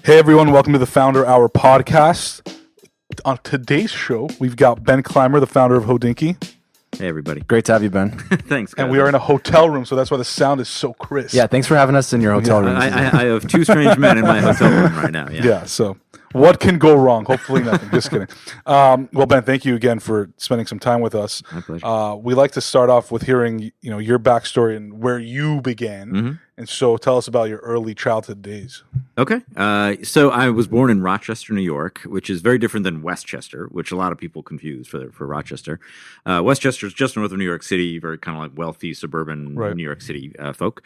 Hey everyone, welcome to the Founder Hour podcast. On today's show, we've got Ben Clymer, the founder of Hodinkee. Hey everybody. Great to have you, Ben. Thanks, guys. And we are in a hotel room, so that's why the sound is so crisp. Yeah, thanks for having us in your hotel room. I have two strange men in my hotel room right now. Yeah, so what can go wrong? Hopefully nothing. Just kidding. Well, Ben, thank you again for spending some time with us. My pleasure. We like to start off with hearing, your backstory and where you began. Mm-hmm. And so tell us about your early childhood days. Okay. So I was born in Rochester, New York, which is very different than Westchester, which a lot of people confuse for Rochester. Westchester is just north of New York City, very kind of like wealthy suburban New York City folk.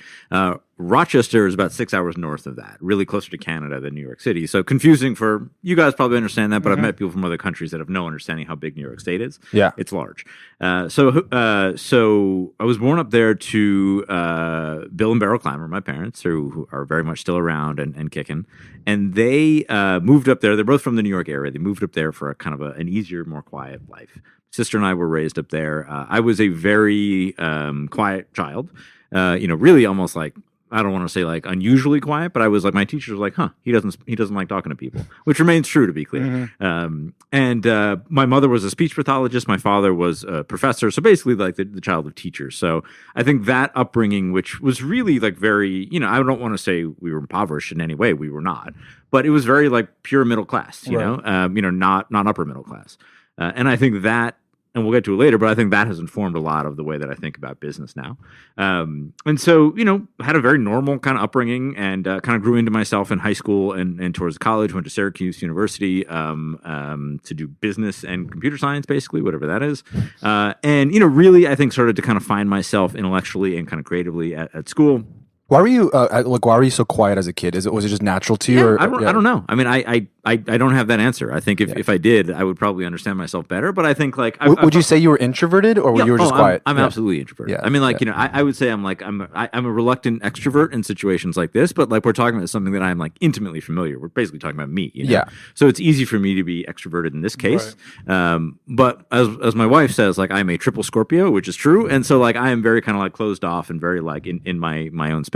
Rochester is about 6 hours north of that, really closer to Canada than New York City. So confusing for you guys probably understand that, but I've met people from other countries that have no understanding how big New York State is. Yeah. It's large. So I was born up there to Bill and Beryl Clymer, my parents, who are very much still around and kicking. And they moved up there. They're both from the New York area. They moved up there for a kind of an easier, more quiet life. Sister and I were raised up there. I was a very quiet child, really almost like, I don't want to say like unusually quiet, but I was like, my teacher was like, he doesn't like talking to people, which remains true, to be clear. And my mother was a speech pathologist. My father was a professor. So basically like the child of teachers. So I think that upbringing, which was really like very, I don't want to say we were impoverished in any way. We were not, but it was very like pure middle class, not upper middle class. And I think that, and we'll get to it later, but I think that has informed a lot of the way that I think about business now. And so, had a very normal kind of upbringing and kind of grew into myself in high school and towards college, went to Syracuse University to do business and computer science, basically, whatever that is. And, really, I think started to kind of find myself intellectually and kind of creatively at school. Why were you why were you so quiet as a kid? Was it just natural to you? Yeah, or, I don't know. I mean, I don't have that answer. I think if I did, I would probably understand myself better. But I think like, would you say you were introverted or you were just quiet? I'm absolutely introverted. Yeah, I mean, like I would say I'm a reluctant extrovert in situations like this. But like we're talking about something that I'm like intimately familiar. We're basically talking about me. Yeah. So it's easy for me to be extroverted in this case. Right. But as my wife says, like I'm a triple Scorpio, which is true. And so like I am very kind of like closed off and very like in my own space.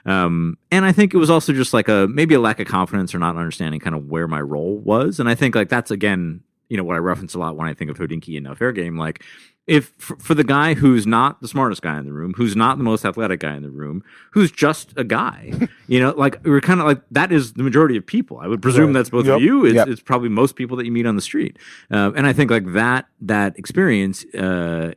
And I think it was also just like maybe a lack of confidence or not understanding kind of where my role was. And I think like that's again, what I reference a lot when I think of Hodinkee and Fair Game. Like if for the guy who's not the smartest guy in the room, who's not the most athletic guy in the room, who's just a guy, like we're kind of like that is the majority of people. I would presume that's both of you. It's probably most people that you meet on the street. And I think like that experience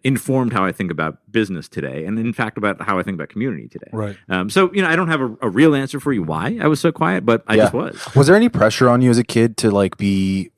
informed how I think about business today, and in fact about how I think about community today. Right. So I don't have a real answer for you why I was so quiet, but I just was. Was there any pressure on you as a kid to like be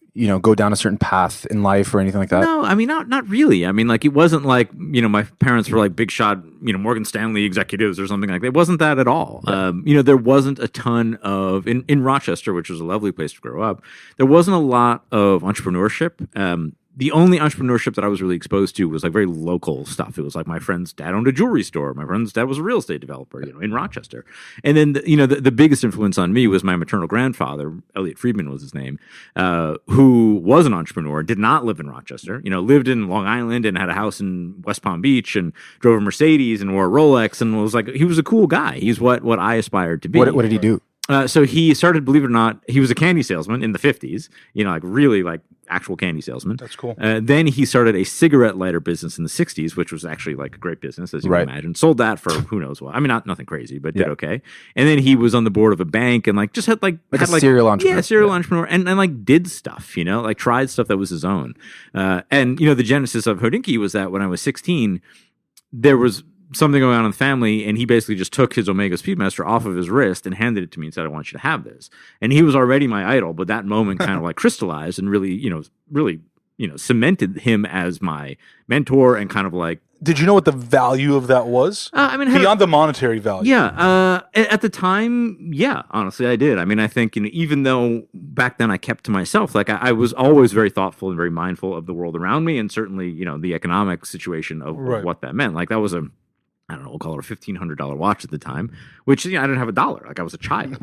go down a certain path in life or anything like that? No, I mean, not really. I mean, like, it wasn't like, my parents were like big shot, Morgan Stanley executives or something like that. It wasn't that at all. Yeah. There wasn't a ton of, in Rochester, which was a lovely place to grow up, there wasn't a lot of entrepreneurship. The only entrepreneurship that I was really exposed to was like very local stuff. It was like my friend's dad owned a jewelry store. My friend's dad was a real estate developer, in Rochester. And then, the biggest influence on me was my maternal grandfather, Elliot Friedman was his name, who was an entrepreneur, did not live in Rochester, lived in Long Island and had a house in West Palm Beach and drove a Mercedes and wore a Rolex and was like, he was a cool guy. He's what I aspired to be. What did he do? So he started, believe it or not, he was a candy salesman in the 50s, like really like actual candy salesman. That's cool. Then he started a cigarette lighter business in the 60s, which was actually like a great business, as you can imagine. Sold that for who knows what. I mean, nothing crazy, but did okay. And then he was on the board of a bank and like just had a serial entrepreneur. Yeah, serial entrepreneur and like did stuff, like tried stuff that was his own. And, the genesis of Hodinkee was that when I was 16, there was something going on in the family, and he basically just took his Omega Speedmaster off of his wrist and handed it to me and said, I want you to have this. And he was already my idol, but that moment kind of like crystallized and really cemented him as my mentor and kind of like. Did you know what the value of that was? Beyond the monetary value. Yeah. At the time, yeah, honestly, I did. I mean, I think, even though back then I kept to myself, like I was always very thoughtful and very mindful of the world around me and certainly, the economic situation of what that meant. Like that was I don't know, we'll call it a $1,500 watch at the time, which, I didn't have $1. Like I was a child,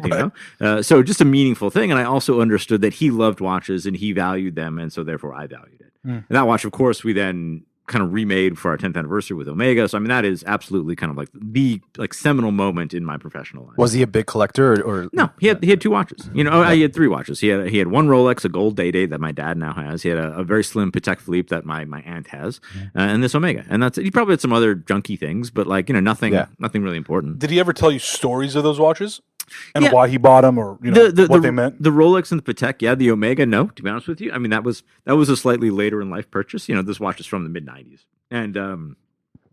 so just a meaningful thing. And I also understood that he loved watches and he valued them. And so therefore I valued it. And that watch, of course, we then kind of remade for our 10th anniversary with Omega. So I mean, that is absolutely kind of like the seminal moment in my professional life. Was he a big collector or No, he had 2 watches. He had 3 watches. He had one Rolex, a gold Day-Day that my dad now has. He had a very slim Patek Philippe that my aunt has, and this Omega. And that's it. He probably had some other junky things, but nothing really important. Did he ever tell you stories of those watches? And why he bought them, or what they meant? The Rolex and the Patek, yeah. The Omega, no. To be honest with you, I mean that was a slightly later in life purchase. This watch is from the mid '90s, and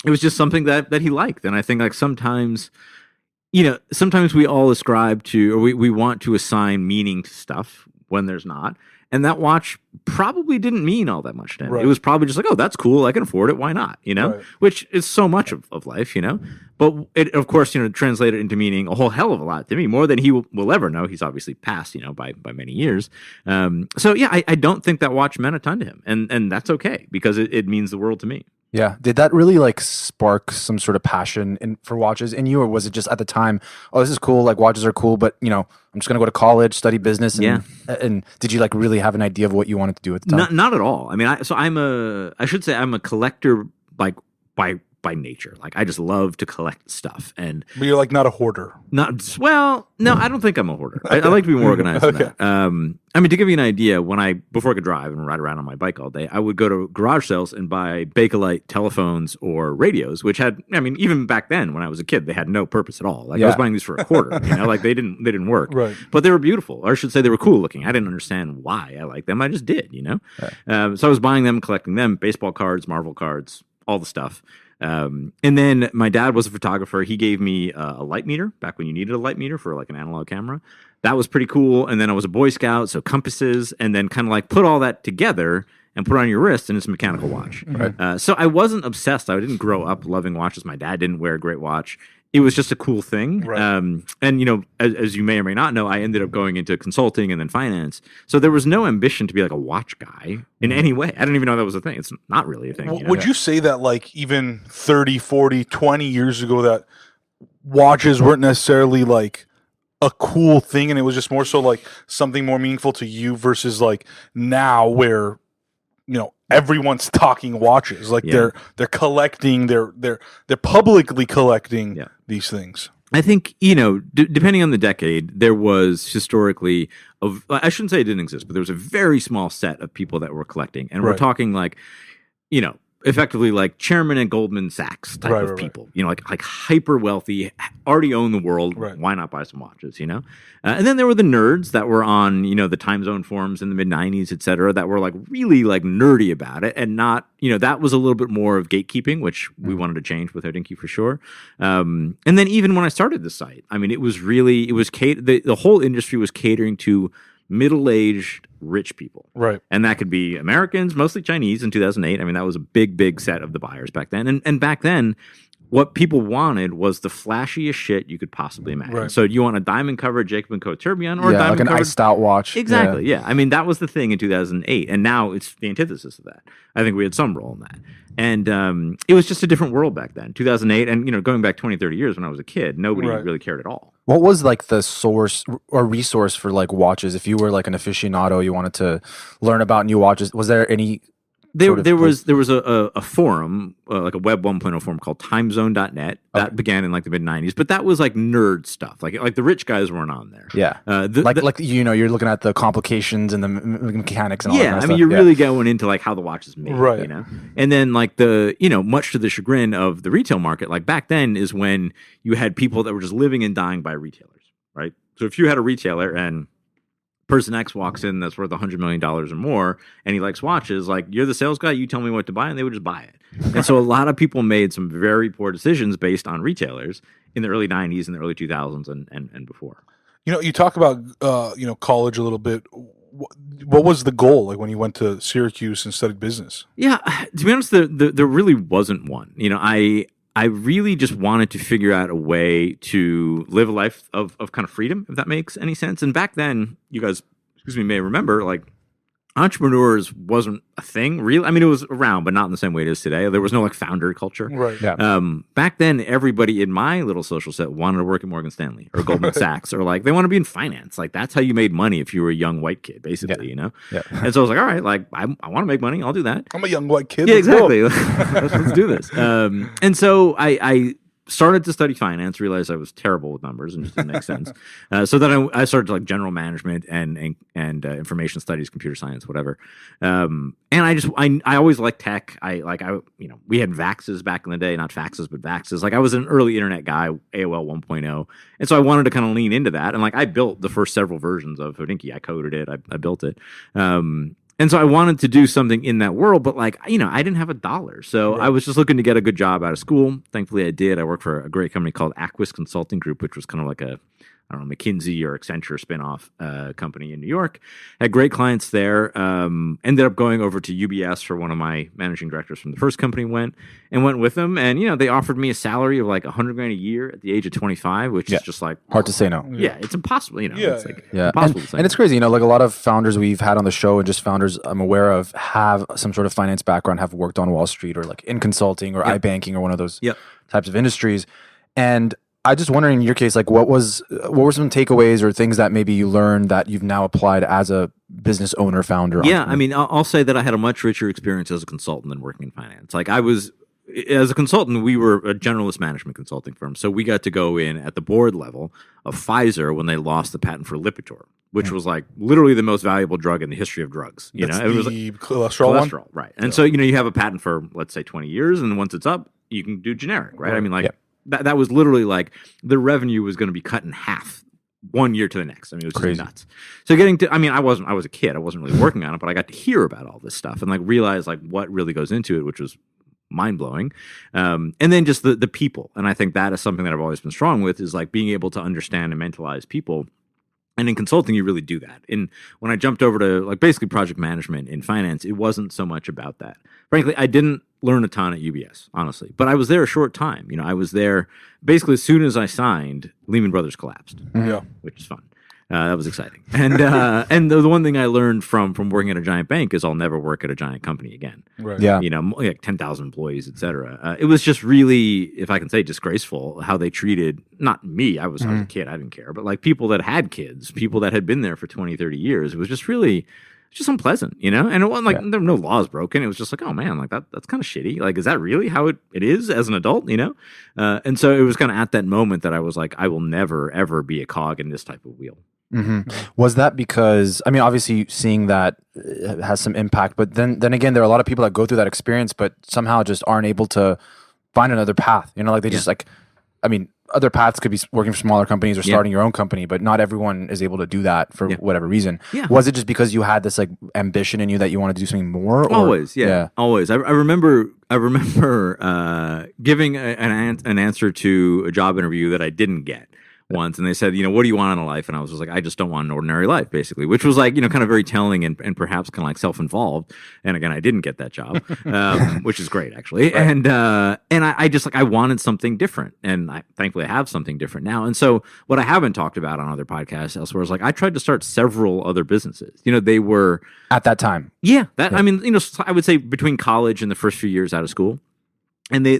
it was just something that he liked. And I think sometimes we all ascribe to, or we want to assign meaning to stuff when there's not. And that watch probably didn't mean all that much to him. Right. It was probably just like, oh, that's cool. I can afford it. Why not? Right. Which is so much of life, But it, of course, translated into meaning a whole hell of a lot to me, more than he will ever know. He's obviously passed, by many years. So, yeah, I don't think that watch meant a ton to him. And that's okay, because it means the world to me. Yeah. Did that really spark some sort of passion for watches in you, or was it just at the time, oh, this is cool, watches are cool, but I'm just going to go to college, study business, and did you really have an idea of what you wanted to do at the time? Not at all. I mean, I'm a collector by nature. I just love to collect stuff. But you're not a hoarder. No, I don't think I'm a hoarder. I like to be more organized than that. I mean, to give you an idea, before I could drive and ride around on my bike all day, I would go to garage sales and buy Bakelite telephones or radios, which had, even back then when I was a kid, they had no purpose at all. I was buying these for a quarter, they didn't work. Right. But they were beautiful, or I should say they were cool looking. I didn't understand why I liked them. I just did, Right. So I was buying them, collecting them, baseball cards, Marvel cards, all the stuff. And then my dad was a photographer. He gave me a light meter back when you needed a light meter for an analog camera. That was pretty cool. And then I was a Boy Scout, so compasses, and then kind of put all that together and put it on your wrist, and it's a mechanical watch. Right. So I wasn't obsessed. I didn't grow up loving watches. My dad didn't wear a great watch. It was just a cool thing. Right. And, as you may or may not know, I ended up going into consulting and then finance. So there was no ambition to be a watch guy in any way. I didn't even know that was a thing. It's not really a thing. Would you say that even 30, 40, 20 years ago that watches weren't necessarily a cool thing, and it was just more so something more meaningful to you versus now where everyone's talking watches, they're collecting, they're publicly collecting these things. I think depending on the decade, there was historically I shouldn't say it didn't exist, but there was a very small set of people that were collecting, and we're talking effectively Chairman and Goldman Sachs type of people, like hyper wealthy, already own the world. Right. Why not buy some watches, And then there were the nerds that were on, the time zone forums in the mid 90s, et cetera, that were really nerdy about it, and not, that was a little bit more of gatekeeping, which we wanted to change with Hodinkee for sure. And then even when I started the site, I mean, the whole industry was catering to middle-aged rich people. Right. And that could be Americans, mostly Chinese in 2008. I mean, that was a big set of the buyers back then. And back then, what people wanted was the flashiest shit you could possibly imagine. Right. So you want a diamond-covered Jacob & Co. Tourbillon or a diamond-covered... an iced-out watch. Exactly, yeah. I mean, that was the thing in 2008, and now it's the antithesis of that. I think we had some role in that. And it was just a different world back then, 2008. And, going back 20, 30 years when I was a kid, nobody really cared at all. What was the source or resource for watches? If you were an aficionado, you wanted to learn about new watches, was there any... There was a forum, a Web 1.0 forum called timezone.net that began in the mid 90s, but that was nerd stuff. Like the rich guys weren't on there. Yeah. You're looking at the complications and the mechanics and all that kind of stuff. You're really going into how the watch is made, right. And then much to the chagrin of the retail market, back then is when you had people that were just living and dying by retailers, right? So if you had a retailer and person X walks in that's worth $100 million or more, and he likes watches, you're the sales guy, you tell me what to buy, and they would just buy it. And so a lot of people made some very poor decisions based on retailers in the early 90s and the early 2000s and before. You talk about college a little bit. What was the goal when you went to Syracuse and studied business? Yeah, to be honest, there really wasn't one. I really just wanted to figure out a way to live a life of kind of freedom, if that makes any sense. And back then, you guys, may remember, entrepreneurs wasn't a thing, really. I mean, it was around, but not in the same way it is today. There was no like founder culture. Right. Yeah. Back then, everybody in my little social set wanted to work at Morgan Stanley or Goldman Sachs, or like they want to be in finance. Like that's how you made money if you were a young white kid, basically, you know? Yeah. And so I was like, all right, like I want to make money. I'll do that. I'm a young white kid. Yeah, Let's go. exactly. let's do this. And so I started to study finance, realized I was terrible with numbers and just didn't make sense. So then I started to like general management and information studies, computer science, whatever. And I always liked tech. We had Vaxes back in the day, not faxes, but Vaxes. Like I was an early internet guy, AOL 1.0. And so I wanted to kind of lean into that. And like I built the first several versions of Hodinkee. I coded it. I built it. And so I wanted to do something in that world, but like, I didn't have $1. So I was just looking to get a good job out of school. Thankfully I did. I worked for a great company called Aquis Consulting Group, which was kind of like a, I don't know, McKinsey or Accenture spinoff company in New York. Had great clients there. Ended up going over to UBS for one of my managing directors from the first company went with them. And, they offered me a salary of like $100,000 a year at the age of 25, which is just like hard to say no. Yeah, it's impossible. It's like Yeah, impossible to say and it's crazy. Like a lot of founders we've had on the show and just founders I'm aware of have some sort of finance background, have worked on Wall Street or like in consulting or iBanking or one of those types of industries. And I just wondering in your case, like what were some takeaways or things that maybe you learned that you've now applied as a business owner, founder? Yeah, I mean, I'll say that I had a much richer experience as a consultant than working in finance. Like as a consultant, we were a generalist management consulting firm. So we got to go in at the board level of Pfizer when they lost the patent for Lipitor, which was like literally the most valuable drug in the history of drugs. It was like cholesterol one? right? And so you have a patent for let's say 20 years, and once it's up, you can do generic, right? I mean, like that was literally like the revenue was going to be cut in half 1 year to the next. I mean, it was crazy. Just nuts. So I was a kid. I wasn't really working on it, but I got to hear about all this stuff and like realize like what really goes into it, which was mind blowing. And then just the people. And I think that is something that I've always been strong with is like being able to understand and mentalize people. And in consulting, you really do that. And when I jumped over to like basically project management in finance, it wasn't so much about that. Frankly, I didn't learn a ton at UBS, honestly. But I was there a short time. I was there basically as soon as I signed, Lehman Brothers collapsed, which is fun. That was exciting. And the one thing I learned from working at a giant bank is I'll never work at a giant company again. Right. Yeah. Like 10,000 employees, et cetera. It was just really, if I can say, disgraceful how they treated, not me, I was a kid, I didn't care, but like people that had kids, people that had been there for 20, 30 years. It was just really, just unpleasant, And it wasn't like there were no laws broken. It was just like, oh man, like that's kind of shitty. Like, is that really how it is as an adult, And so it was kind of at that moment that I was like, I will never, ever be a cog in this type of wheel. Mm-hmm. Was that because, I mean, obviously seeing that has some impact, but then again, there are a lot of people that go through that experience, but somehow just aren't able to find another path, like they just like, I mean, other paths could be working for smaller companies or starting your own company, but not everyone is able to do that for whatever reason. Yeah. Was it just because you had this like ambition in you that you wanted to do something more? Or? Always. I remember giving an answer to a job interview that I didn't get once, and they said, what do you want in a life? And I was just like, I just don't want an ordinary life, basically, which was like, kind of very telling and perhaps kind of like self-involved. And again, I didn't get that job, which is great actually. Right. And I just like, I wanted something different, and thankfully I have something different now. And so what I haven't talked about on other podcasts elsewhere is like, I tried to start several other businesses. They were at that time. I mean, I would say between college and the first few years out of school, and they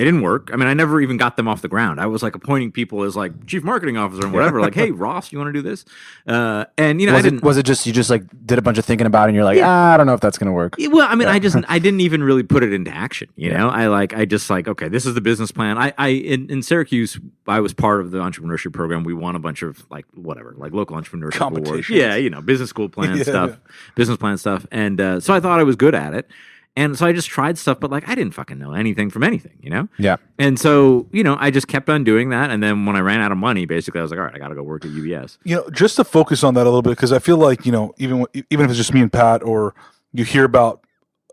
didn't work. I mean, I never even got them off the ground. I was like appointing people as like chief marketing officer and whatever. Like, hey, Ross, you want to do this? And was it just you just like did a bunch of thinking about it and you're like, I don't know if that's gonna work. Well, I mean, I didn't even really put it into action. I just like, okay, this is the business plan. In Syracuse, I was part of the entrepreneurship program. We won a bunch of like whatever, like local entrepreneurship awards. Yeah, business school plan stuff, business plan stuff, and so I thought I was good at it. And so I just tried stuff, but like I didn't fucking know anything from anything, Yeah. And so, I just kept on doing that. And then when I ran out of money, basically I was like, all right, I got to go work at UBS. Just to focus on that a little bit, because I feel like, even if it's just me and Pat, or you hear about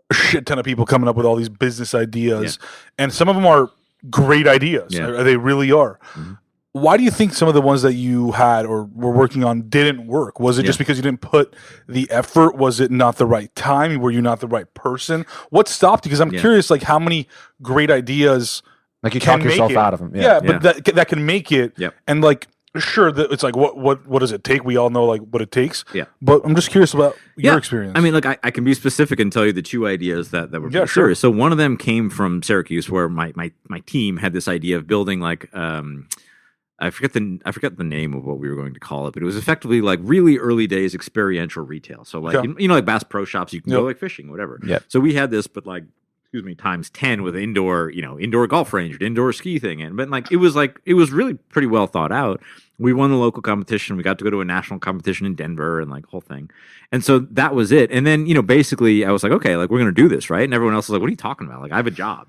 a shit ton of people coming up with all these business ideas, and some of them are great ideas. Yeah. They really are. Mm-hmm. Why do you think some of the ones that you had or were working on didn't work? Was it just because you didn't put the effort? Was it not the right time? Were you not the right person? What stopped you? Because I'm curious, like how many great ideas like you talk yourself out of them. But that can make it. Yep. And like Sure, that it's like what does it take? We all know like what it takes. Yeah. But I'm just curious about your experience. I mean, look, I can be specific and tell you the two ideas that were pretty sure. serious. So one of them came from Syracuse, where my team had this idea of building like I forget the name of what we were going to call it, but it was effectively like really early days experiential retail. So like you know, like Bass Pro Shops, you can go like fishing, whatever. Yeah. So we had this, but like times 10 with indoor golf range, and indoor ski thing, but like it was really pretty well thought out. We won the local competition. We got to go to a national competition in Denver and like whole thing. And so that was it. And then, basically I was like, okay, like we're going to do this, right? And everyone else was like, what are you talking about? Like I have a job,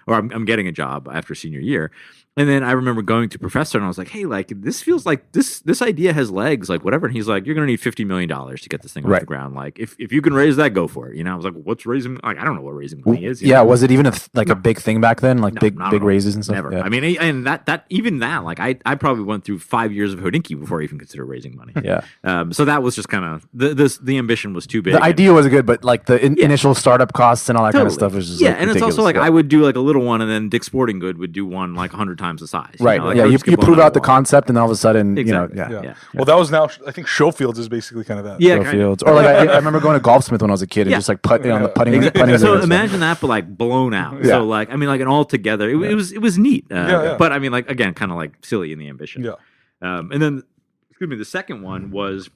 or I'm getting a job after senior year. And then I remember going to professor and I was like, hey, like this feels like this idea has legs, like whatever. And he's like, you're going to need $50 million to get this thing off the ground. Like if you can raise that, go for it. I was like, what's raising? Like, I don't know what raising money is. Yeah. Was it even a big thing back then? Like big raises and stuff? Never. Yeah. I mean, and that like I probably went through 5 years of Hodinkee before I even considered raising money. Yeah. So that was just kind of the ambition was too big. The idea was good, but like the initial startup costs and all that kind of stuff was just and it's also like I would do like a little one, and then Dick's Sporting Good would do one like 100 times the size. Right. Like you prove out the concept, and all of a sudden, Exactly. Yeah. Well, that was now. I think Showfields is basically kind of that. Yeah, Fields. Or like I remember going to Golfsmith when I was a kid and just like putting on the putting. So imagine that, but like blown out. Yeah. So like I mean, like and all together, it was neat. But I mean, like again, kind of like silly in the ambition. Yeah. And then, the second one was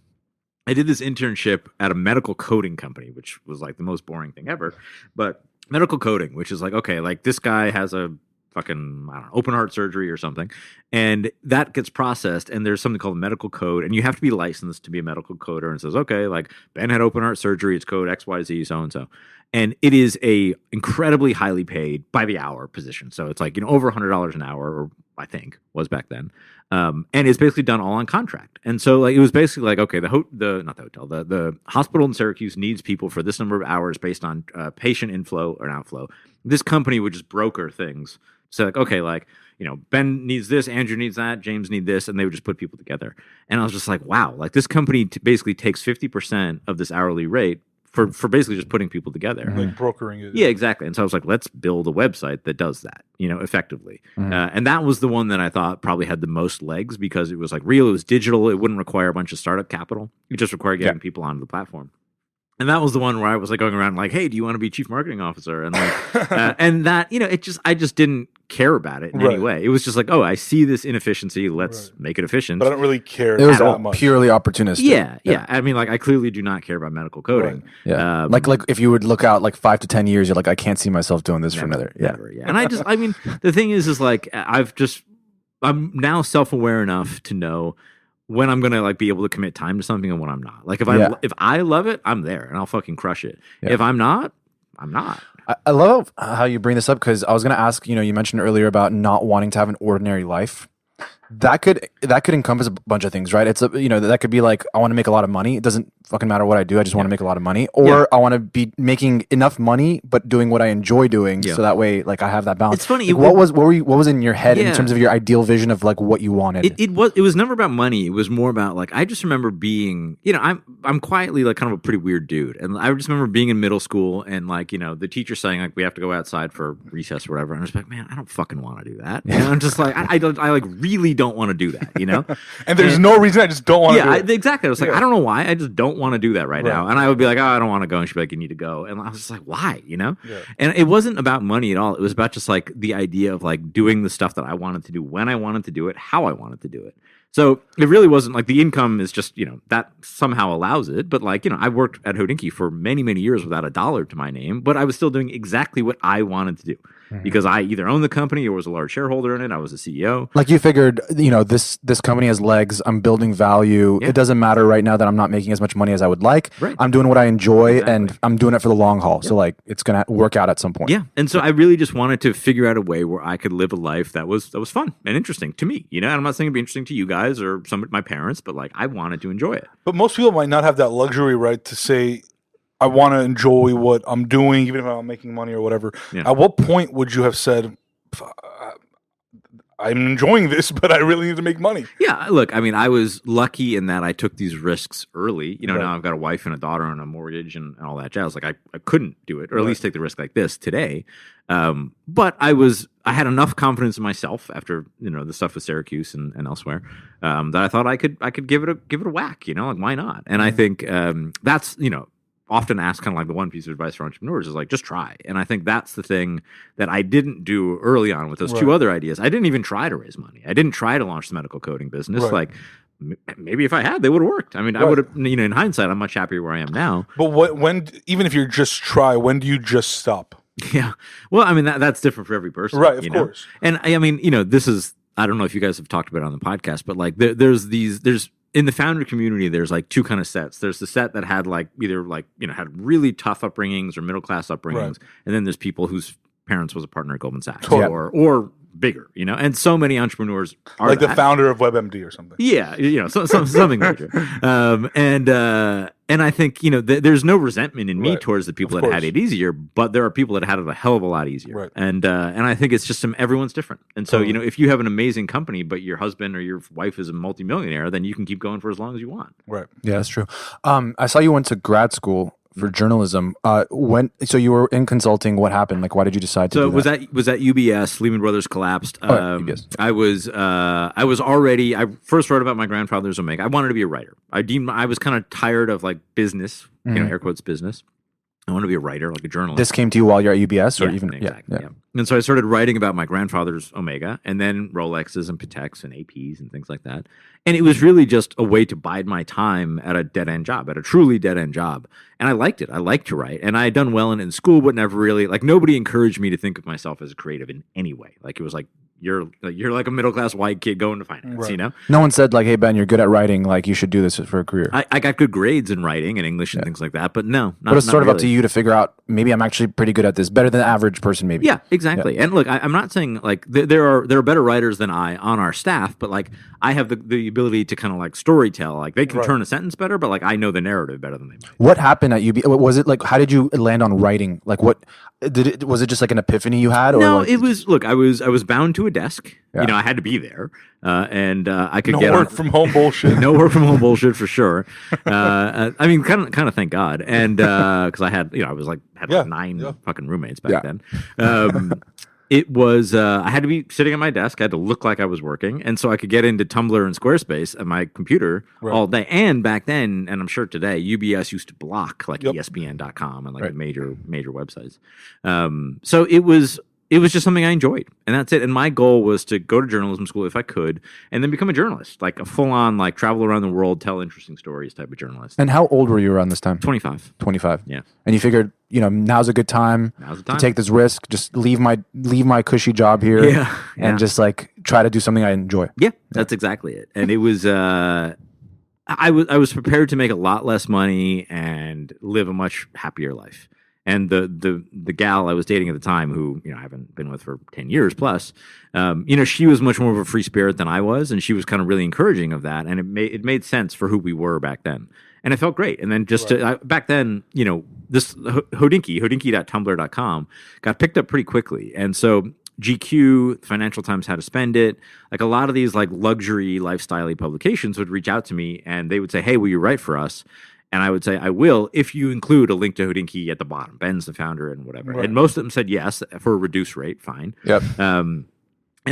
I did this internship at a medical coding company, which was like the most boring thing ever. But medical coding, which is like, okay, like this guy has a fucking, I don't know, open heart surgery or something, and that gets processed, and there's something called medical code, and you have to be licensed to be a medical coder, and it says, okay, like Ben had open heart surgery, it's code XYZ, so-and-so. And it is a incredibly highly paid by the hour position. So it's like, over $100 an hour, or I think was back then. And it's basically done all on contract. And so like it was basically like, okay, the hospital in Syracuse needs people for this number of hours based on patient inflow or outflow. This company would just broker things. So like, okay, like, Ben needs this, Andrew needs that, James need this, and they would just put people together. And I was just like, wow, like this company basically takes 50% of this hourly rate for basically just putting people together. Like brokering it. Yeah, exactly. And so I was like, let's build a website that does that, effectively. And that was the one that I thought probably had the most legs because it was like real, it was digital, it wouldn't require a bunch of startup capital. It just required getting people onto the platform. And that was the one where I was like going around like, hey, do you want to be chief marketing officer? And like, and that, I just didn't care about it in any way. It was just like, oh, I see this inefficiency. Let's make it efficient. But I don't really care. It was that much. Purely opportunistic. Yeah. I mean, like, I clearly do not care about medical coding. Right. Yeah. like if you would look out like 5 to 10 years, you're like, I can't see myself doing this for another. Never. And I mean, the thing is like, I'm now self-aware enough to know when I'm gonna like be able to commit time to something and when I'm not. Like if I love it, I'm there and I'll fucking crush it. Yeah. If I'm not, I'm not. I love how you bring this up because I was gonna ask. You mentioned earlier about not wanting to have an ordinary life. That could encompass a bunch of things, right? It's that could be like I want to make a lot of money. It doesn't fucking matter what I do. I just want to make a lot of money, or I want to be making enough money but doing what I enjoy doing, so that way like I have that balance. It's funny. Like, what was in your head in terms of your ideal vision of like what you wanted? It was never about money. It was more about like I just remember being I'm quietly like kind of a pretty weird dude, and I just remember being in middle school and like the teacher saying like we have to go outside for recess or whatever, and I was like, man, I don't fucking want to do that. And I'm just like I like really don't want to do that, and there's no reason I just don't want to do it. Exactly. I was like, I don't know why. I just don't want to do that right now. And I would be like, oh, I don't want to go. And she'd be like, you need to go. And I was just like, why? And it wasn't about money at all. It was about just like the idea of like doing the stuff that I wanted to do when I wanted to do it, how I wanted to do it. So it really wasn't like the income is just, that somehow allows it. But like, I worked at Hodinkee for many, many years without a dollar to my name, but I was still doing exactly what I wanted to do. Because I either owned the company or was a large shareholder in it. I was a CEO. Like you figured, this company has legs. I'm building value. Yeah. It doesn't matter right now that I'm not making as much money as I would like. Right. I'm doing what I enjoy and I'm doing it for the long haul. Yeah. So like it's going to work out at some point. Yeah. And so I really just wanted to figure out a way where I could live a life that was fun and interesting to me. And I'm not saying it'd be interesting to you guys or some of my parents, but like I wanted to enjoy it. But most people might not have that luxury, right, to say, I want to enjoy what I'm doing, even if I'm making money or whatever. Yeah. At what point would you have said, I'm enjoying this, but I really need to make money? Yeah, look, I mean, I was lucky in that I took these risks early. Now I've got a wife and a daughter and a mortgage and all that jazz. Like I couldn't do it, or at least take the risk like this today. But I I had enough confidence in myself after the stuff with Syracuse and elsewhere that I thought I could give it a whack. Like why not? And I think that's often asked kind of like the one piece of advice for entrepreneurs is like just try. And I think that's the thing that I didn't do early on with those two other ideas. I didn't even try to raise money. I didn't try to launch the medical coding business. Like maybe if I had, they would have worked. I mean, I would have. In hindsight, I'm much happier where I am now. But when even if you're just try, when do you just stop? Yeah. Well, I mean that's different for every person, right? Of course. And I mean, this is. I don't know if you guys have talked about it on the podcast, but like there's in the founder community, there's like two kind of sets. There's the set that had like either like had really tough upbringings or middle class upbringings, and then there's people whose parents was a partner at Goldman Sachs or bigger, and so many entrepreneurs are like the founder of WebMD or something. Yeah, something major. And I think there's no resentment in me towards the people that had it easier, but there are people that had it a hell of a lot easier. Right. And I think it's just everyone's different. And so if you have an amazing company, but your husband or your wife is a multimillionaire, then you can keep going for as long as you want. Right. Yeah, that's true. I saw you went to grad school for journalism. So you were in consulting. What happened? Like, why did you decide to do that? Was that UBS? Lehman Brothers collapsed. UBS. I first wrote about my grandfather's Omega. I wanted to be a writer. I was kind of tired of like business, air quotes business. I want to be a writer, like a journalist. This came to you while you're at UBS, or even exactly. Yeah. And so I started writing about my grandfather's Omega, and then Rolexes and Pateks and APs and things like that. And it was really just a way to bide my time at a dead end job, at a truly dead end job. And I liked it. I liked to write, and I had done well in school, but never really nobody encouraged me to think of myself as a creative in any way. Like it was like you're like a middle class white kid going to finance, No one said like, "Hey Ben, you're good at writing. Like you should do this for a career." I got good grades in writing and English and things like that, but no. But it's sort of really. up to you to figure out. Maybe I'm actually pretty good at this, better than the average person. Maybe. Yeah, exactly. Yeah. And look, I'm not saying like there are better writers than I on our staff, but like I have the ability to kind of like story tell. Like they can turn a sentence better, but like I know the narrative better than they might. What happened at UB? Was it like how did you land on writing? Like what was it just like an epiphany you had? Or no, like, it was. Look, I was bound to a desk. Yeah. I had to be there, and I could get work from home bullshit. No work from home bullshit for sure. I mean, kind of thank God, and because I had I was like had like 9 fucking roommates back then. It was I had to be sitting at my desk. I had to look like I was working, and so I could get into Tumblr and Squarespace at my computer all day. And back then, and I'm sure today, UBS used to block like ESPN.com and like the major websites. So it was just something I enjoyed, and that's it. And my goal was to go to journalism school if I could, and then become a journalist, like a full-on, like travel around the world, tell interesting stories type of journalist. And how old were you around this time? 25. 25. Yeah. And you figured, now's a good time to take this risk, just leave my cushy job here, and just like try to do something I enjoy. Yeah, that's exactly it. And it was, I was prepared to make a lot less money and live a much happier life. And the gal I was dating at the time, who I haven't been with for 10 years plus, she was much more of a free spirit than I was, and she was kind of really encouraging of that, and it made sense for who we were back then, and it felt great. And then back then, this Hodinkee.tumblr.com got picked up pretty quickly, and so GQ, Financial Times, How to Spend It, like a lot of these like luxury lifestyle publications would reach out to me, and they would say, "Hey, will you write for us?" And I would say, I will, if you include a link to Hodinkee at the bottom. Ben's the founder and whatever. Right. And most of them said yes for a reduced rate, fine. Yep. And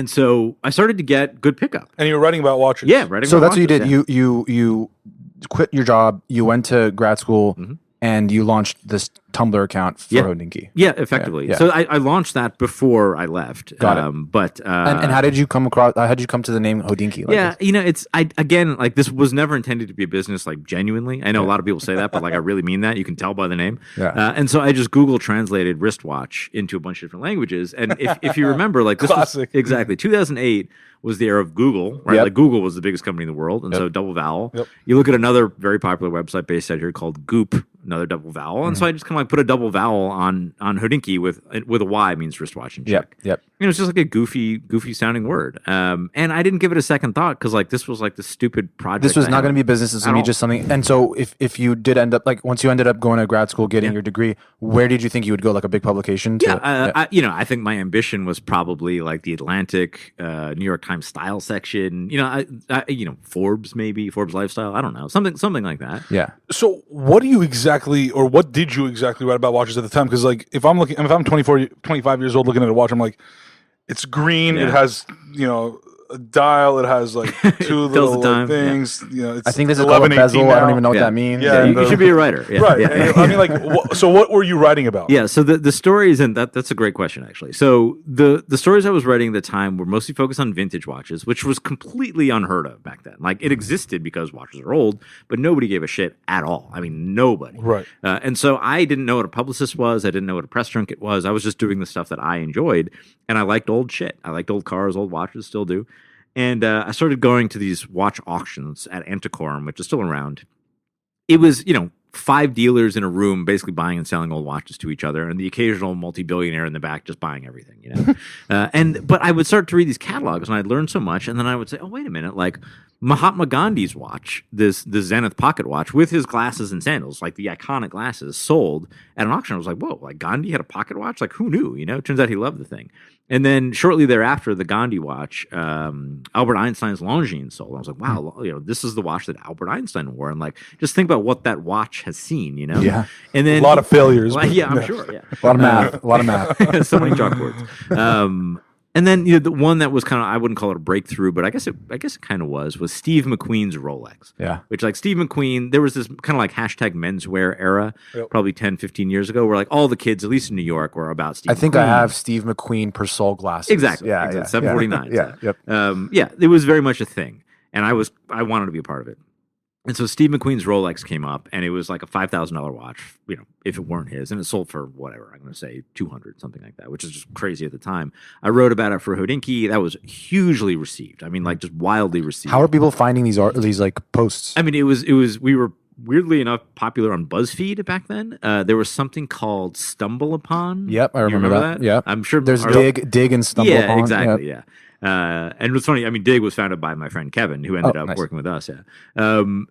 so I started to get good pickup. And you were writing about watches. Yeah, writing so about that's watches. What you did. You quit your job, you went to grad school, and you launched this Tumblr account for Hodinkee. Yeah, effectively. So I launched that before I left. Got it. But and how did you come across? How did you come to the name Hodinkee? Like, this was never intended to be a business like genuinely. I know a lot of people say that, but like I really mean that. You can tell by the name. Yeah. And so I just Google translated wristwatch into a bunch of different languages. And if you remember, like this Classic. was exactly 2008 was the era of Google, right? Like Google was the biggest company in the world, and so double vowel. You look at another very popular website based out here called Goop, another double vowel, and so I just kind of like put a double vowel on Hodinkee with a Y means wristwatch in Czech. Yep. It's just like a goofy sounding word. And I didn't give it a second thought because like this was like the stupid project. This was not going to be a business. This was going to be just something. And so if you did end up like once you ended up going to grad school, getting your degree, where did you think you would go? Like a big publication? I think my ambition was probably like the Atlantic, New York Times style section. Forbes maybe, Forbes lifestyle. I don't know, something like that. Yeah. So what did you exactly write about watches at the time? Because like if I'm 25 years old looking at a watch, I'm like, it's green. Yeah. It has a dial. It has like two Tells little the time, things. It's I think this is called a 11:18 bezel. I don't now. even know what Yeah. that means. Yeah, You should be a writer. Yeah. Right. Yeah. And I mean, like, so what were you writing about? Yeah, so the stories, and that's a great question, actually. So the stories I was writing at the time were mostly focused on vintage watches, which was completely unheard of back then. Like, it existed because watches are old, but nobody gave a shit at all. I mean, nobody. Right. And so I didn't know what a publicist was. I didn't know what a press junket was. I was just doing the stuff that I enjoyed, and I liked old shit. I liked old cars, old watches, still do. And I started going to these watch auctions at Antiquorum, which is still around. It was, 5 dealers in a room basically buying and selling old watches to each other, and the occasional multi-billionaire in the back just buying everything, But I would start to read these catalogs, and I'd learn so much, and then I would say, oh, wait a minute, like Mahatma Gandhi's watch, the Zenith pocket watch with his glasses and sandals, like the iconic glasses, sold at an auction. I was like, whoa, like Gandhi had a pocket watch? Like, who knew? Turns out he loved the thing. And then shortly thereafter, the Gandhi watch, Albert Einstein's Longines sold. I was like, wow, this is the watch that Albert Einstein wore. And like, just think about what that watch has seen, Yeah. And then A lot of failures. Well, yeah, I'm sure. Yeah. A lot of math. A lot of math. So many chalkboards. And then the one that was kind of, I wouldn't call it a breakthrough, but I guess it kind of was Steve McQueen's Rolex. Yeah. Which, like, Steve McQueen, there was this kind of like hashtag menswear era, Yep. probably 10, 15 years ago, where like all the kids, at least in New York, were about Steve I think McQueen. I have Steve McQueen per Sol glasses. Exactly. Yeah. exactly. Yeah. 749. Yeah. Yep. Yeah, it was very much a thing. And I wanted to be a part of it. And so Steve McQueen's Rolex came up, and it was like a $5,000 watch, if it weren't his, and it sold for whatever, I'm going to say 200, something like that, which is just crazy at the time. I wrote about it for Hodinkee. That was hugely received. I mean, like, just wildly received. How are people finding these like posts? I mean, we were weirdly enough popular on BuzzFeed back then. There was something called Stumble Upon. Yep, I You remember that. Yep. I'm sure There's our- dig and stumble yeah, upon. exactly. Yep. Yeah. And what's funny, I mean, Dig was founded by my friend Kevin, who ended up nice. working with us. Yeah.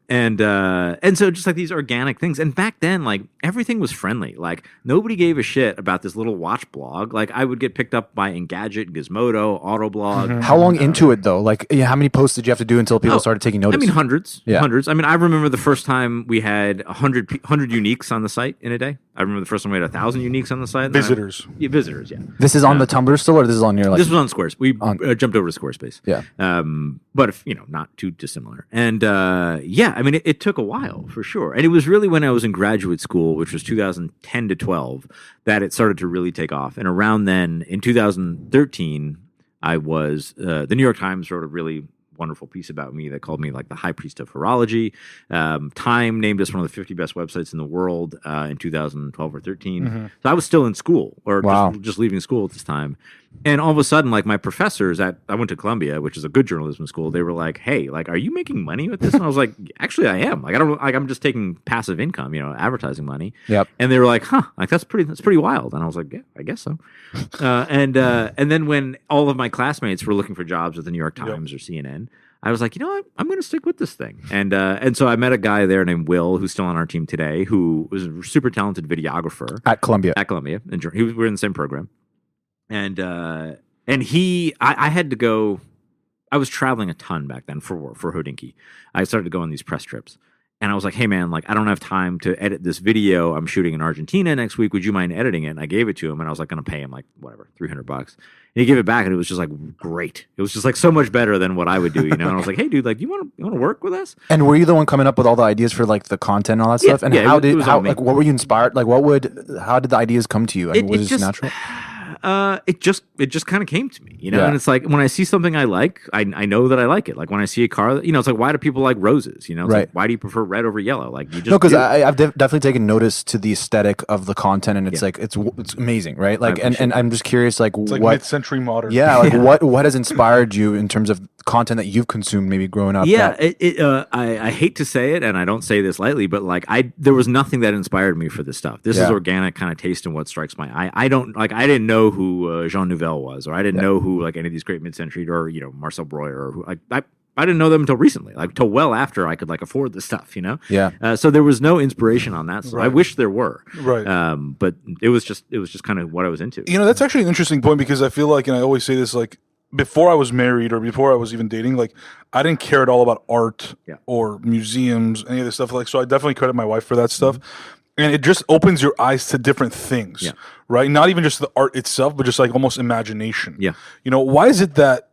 And so just like these organic things. And back then, like, everything was friendly. Like, nobody gave a shit about this little watch blog. Like, I would get picked up by Engadget, Gizmodo, Autoblog. How long into it though? Like, how many posts did you have to do until people started taking notice? I mean, hundreds. Yeah. Hundreds. I mean, I remember the first time we had 100 uniques on the site in a day. I remember the first time we had 1,000 uniques on the site. Visitors. Yeah, visitors, yeah. This is on the Tumblr still, or this is on your like? This was on Squarespace. We jumped over to Squarespace. Yeah. But if, not too dissimilar. And yeah, I mean, it took a while for sure. And it was really when I was in graduate school, which was 2010 to 12, that it started to really take off. And around then, in 2013, I was the New York Times wrote a really wonderful piece about me that called me like the high priest of horology. Time named us one of the 50 best websites in the world in 2012 or 13. So I was still in school or just leaving school at this time. And all of a sudden, like my professors I went to Columbia, which is a good journalism school. They were like, "Hey, like, are you making money with this?" And I was like, "Actually, I am. Like, I don't like. I'm just taking passive income, advertising money." Yep. And they were like, "Huh, like that's pretty wild." And I was like, "Yeah, I guess so." And then when all of my classmates were looking for jobs at the New York Times or CNN, I was like, you know what? I'm going to stick with this thing. And so I met a guy there named Will, who's still on our team today, who was a super talented videographer at Columbia. And we were in the same program. And I had to go. I was traveling a ton back then for Hodinkee. I started to go on these press trips. And I was like, hey, man, like, I don't have time to edit this video. I'm shooting in Argentina next week. Would you mind editing it? And I gave it to him, and I was like going to pay him like, whatever, $300. And he gave it back, and it was just like great. It was just like so much better than what I would do, And I was like, hey, dude, like, you want to work with us? And were you the one coming up with all the ideas for like the content and all that stuff? And yeah, what were you inspired? Like, how did the ideas come to you? I mean, was it just natural? It just kind of came to me, And it's like when I see something I like, I know that I like it. Like when I see a car, it's like, why do people like roses? It's like, why do you prefer red over yellow? Like you just no, because I've definitely taken notice to the aesthetic of the content, and it's like it's amazing, right? Like, and I'm just curious, like, it's like what mid-century modern. Yeah, like what has inspired you in terms of content that you've consumed, maybe growing up? Yeah, I hate to say it, and I don't say this lightly, but like there was nothing that inspired me for this stuff. This is organic kind of taste and what strikes my eye. I didn't know who Jean Nouvel was, or I didn't know who like any of these great mid-century, or Marcel Breuer, or who I didn't know them until recently, like till well after I could like afford this stuff, Yeah. So there was no inspiration on that. So I wish there were. Right. But it was just kind of what I was into. That's actually an interesting point, because I feel like, and I always say this, like, before I was married or before I was even dating, like, I didn't care at all about art or museums, any of this stuff. Like, so I definitely credit my wife for that stuff. and it just opens your eyes to different things, Yeah. right? Not even just the art itself, but just like almost imagination. Yeah. Why is it that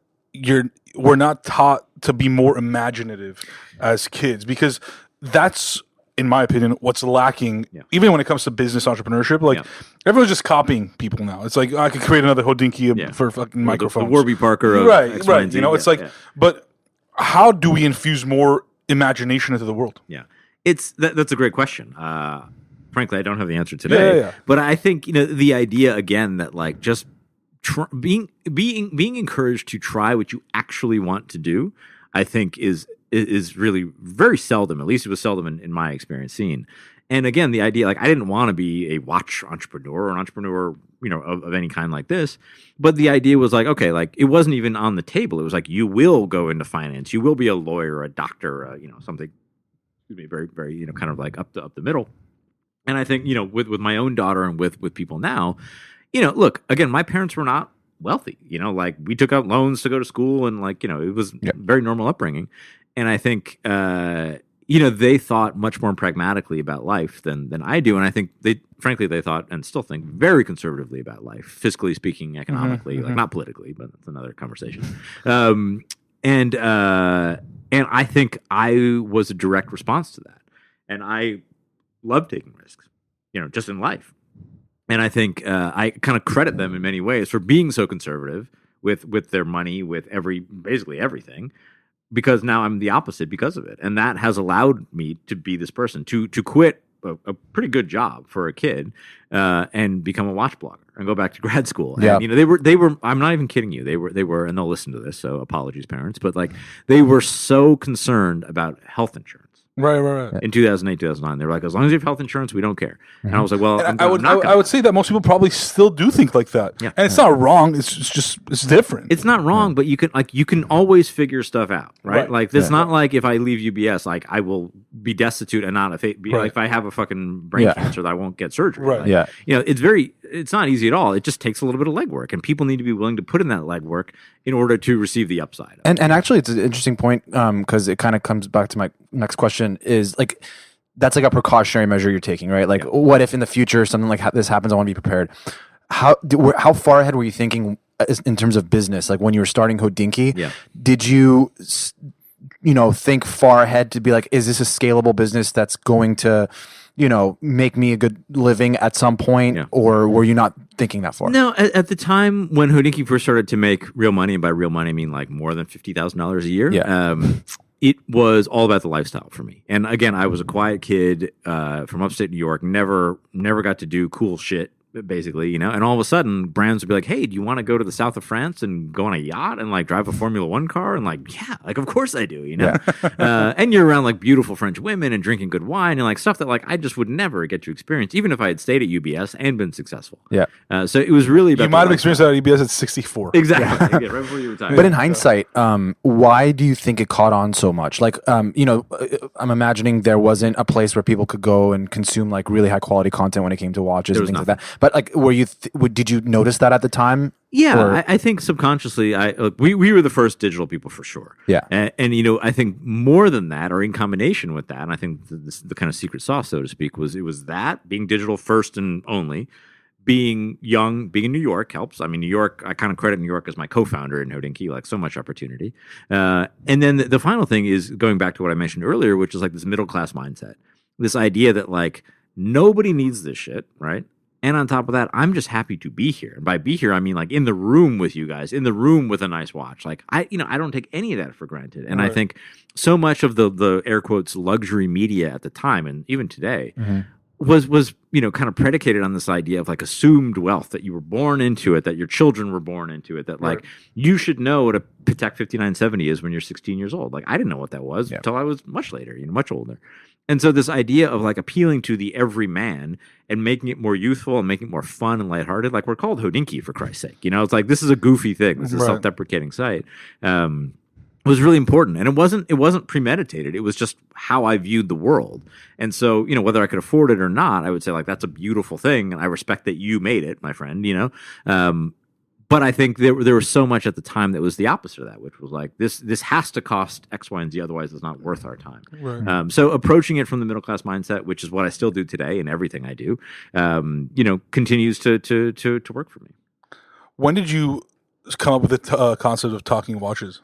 we're not taught to be more imaginative as kids? Because that's, in my opinion, what's lacking. Yeah. Even when it comes to business entrepreneurship, like everyone's just copying people now. It's like I could create another Hodinkee for fucking microphones, the Warby Parker of right? X, Y, and Z. It's like, but how do we infuse more imagination into the world? Yeah, that's a great question. Frankly, I don't have the answer today. Yeah. But I think the idea again that like just being encouraged to try what you actually want to do, I think is really very seldom. At least it was seldom in my experience seen. And again, the idea, like I didn't want to be a watch entrepreneur or an entrepreneur, of any kind like this. But the idea was like, okay, like it wasn't even on the table. It was like, you will go into finance. You will be a lawyer, a doctor, something, very, very, kind of like up the middle. And I think, with my own daughter and with people now, look, again, my parents were not wealthy, like we took out loans to go to school and like, it was very normal upbringing. And I think, they thought much more pragmatically about life than I do. And I think they thought and still think very conservatively about life, fiscally speaking, economically, like not politically, but that's another conversation. And I think I was a direct response to that. And I love taking risks, just in life. And I think I kind of credit them in many ways for being so conservative with their money, with basically everything. Because now I'm the opposite because of it. And that has allowed me to be this person, to quit a pretty good job for a kid and become a watch blogger and go back to grad school. And, they were, I'm not even kidding you. They were, and they'll listen to this, so apologies, parents, but like they were so concerned about health insurance. Right. In 2008, 2009, they were like, as long as you have health insurance, we don't care. And I was like, well, I would say that most people probably still do think like that. Yeah. And it's not wrong. It's just different. It's not wrong, but you can always figure stuff out, right? Like it's not like if I leave UBS, like I will be destitute and not like if I have a fucking brain cancer, that I won't get surgery. Right. Like, it's not easy at all. It just takes a little bit of legwork, and people need to be willing to put in that legwork in order to receive the upside. And actually, it's an interesting point because it kind of comes back to my next question. Is like that's like a precautionary measure you're taking, right? Like, what if in the future something like this happens? I want to be prepared. How far ahead were you thinking in terms of business? Like when you were starting Hodinkee, did you think far ahead to be like, is this a scalable business that's going to make me a good living at some point, or were you not thinking that far? No, at the time when Hodinkee first started to make real money, and by real money I mean like more than $50,000 a year. It was all about the lifestyle for me. And again, I was a quiet kid from upstate New York, never got to do cool shit, basically, and all of a sudden brands would be like, hey, do you want to go to the south of France and go on a yacht and like drive a Formula One car? And like, yeah, like of course I do, and you're around like beautiful French women and drinking good wine and like stuff that like I just would never get to experience, even if I had stayed at UBS and been successful. So it was really about you might have experienced that at UBS at 64. Exactly. Right before you retired. But in hindsight, why do you think it caught on so much? Like, I'm imagining there wasn't a place where people could go and consume like really high quality content when it came to watches and things like that. But like, were you? Did you notice that at the time? Yeah, I think subconsciously, we were the first digital people for sure. Yeah, and I think more than that, or in combination with that, and I think the kind of secret sauce, so to speak, was that being digital first and only, being young, being in New York helps. I mean, New York, I kind of credit New York as my co-founder in Hodinkee, like so much opportunity. And then the final thing is going back to what I mentioned earlier, which is like this middle class mindset, this idea that like nobody needs this shit, right? And on top of that, I'm just happy to be here. And by be here, I mean like in the room with you guys, in the room with a nice watch. Like I don't take any of that for granted. And I think so much of the air quotes luxury media at the time and even today was kind of predicated on this idea of like assumed wealth, that you were born into it, that your children were born into it, that like you should know what a Patek 5970 is when you're 16 years old. Like I didn't know what that was until I was much later, much older. And so this idea of like appealing to the everyman and making it more youthful and making it more fun and lighthearted, like we're called Hodinkee for Christ's sake. It's like this is a goofy thing. This is a self-deprecating site. Was really important, and it wasn't premeditated. It was just how I viewed the world. And so whether I could afford it or not, I would say like that's a beautiful thing, and I respect that you made it, my friend. But But I think there was so much at the time that was the opposite of that, which was like this has to cost X, Y, and Z, otherwise it's not worth our time. Right. So approaching it from the middle class mindset, which is what I still do today in everything I do, continues to work for me. When did you come up with the concept of talking watches?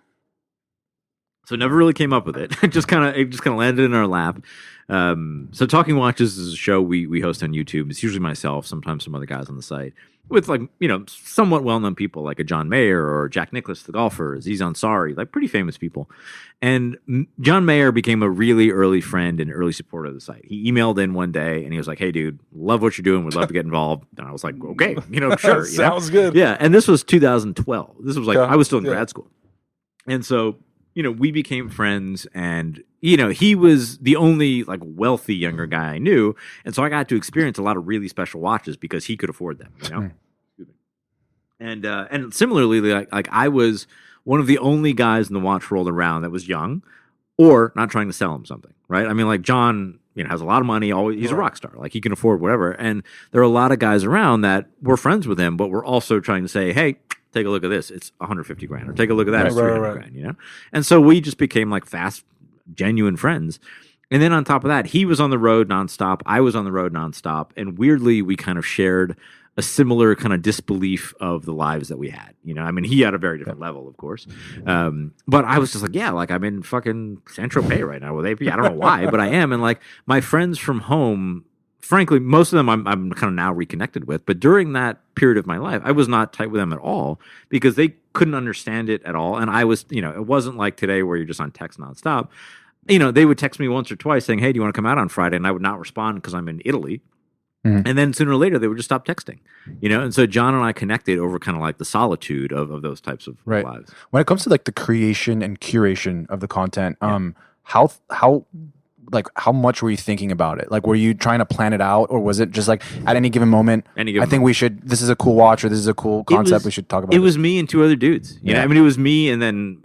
So never really came up with it. It just kind of landed in our lap. So Talking Watches is a show we host on YouTube. It's usually myself, sometimes some other guys on the site, with somewhat well-known people like a John Mayer or Jack Nicklaus, the golfer, Aziz Ansari, like pretty famous people. And John Mayer became a really early friend and early supporter of the site. He emailed in one day and he was like, "Hey, dude, love what you're doing. Would love to get involved." And I was like, "Okay, sure." Sounds good. Yeah, and this was 2012. This was I was still in Yeah. grad school, and so. We became friends, and he was the only like wealthy younger guy I knew, and so I got to experience a lot of really special watches because he could afford them. And similarly, like I was one of the only guys in the watch world around that was young or not trying to sell him something, right? I mean, like John, has a lot of money. He's a rock star, like he can afford whatever. And there are a lot of guys around that were friends with him, but we're also trying to say, hey. Take a look at this. It's 150 grand. Or take a look at that. It's 300 grand, And so we just became like fast, genuine friends. And then on top of that, he was on the road nonstop. I was on the road nonstop. And weirdly, we kind of shared a similar kind of disbelief of the lives that we had. He had a very different level, of course. But I was just like, yeah, like I'm in fucking San Tropez right now with AP. I don't know why, but I am. And like my friends from home, frankly, most of them I'm kind of now reconnected with. But during that period of my life, I was not tight with them at all because they couldn't understand it at all. And I was, it wasn't like today where you're just on text nonstop. They would text me once or twice saying, "Hey, do you want to come out on Friday?" And I would not respond because I'm in Italy. Mm-hmm. And then sooner or later, they would just stop texting, And so John and I connected over kind of like the solitude of those types of lives. When it comes to like the creation and curation of the content, how much were you thinking about it? Like, were you trying to plan it out, or was it just like at any given moment? This is a cool watch, or this is a cool concept. We should talk about it. It was me and two other dudes. It was me, and then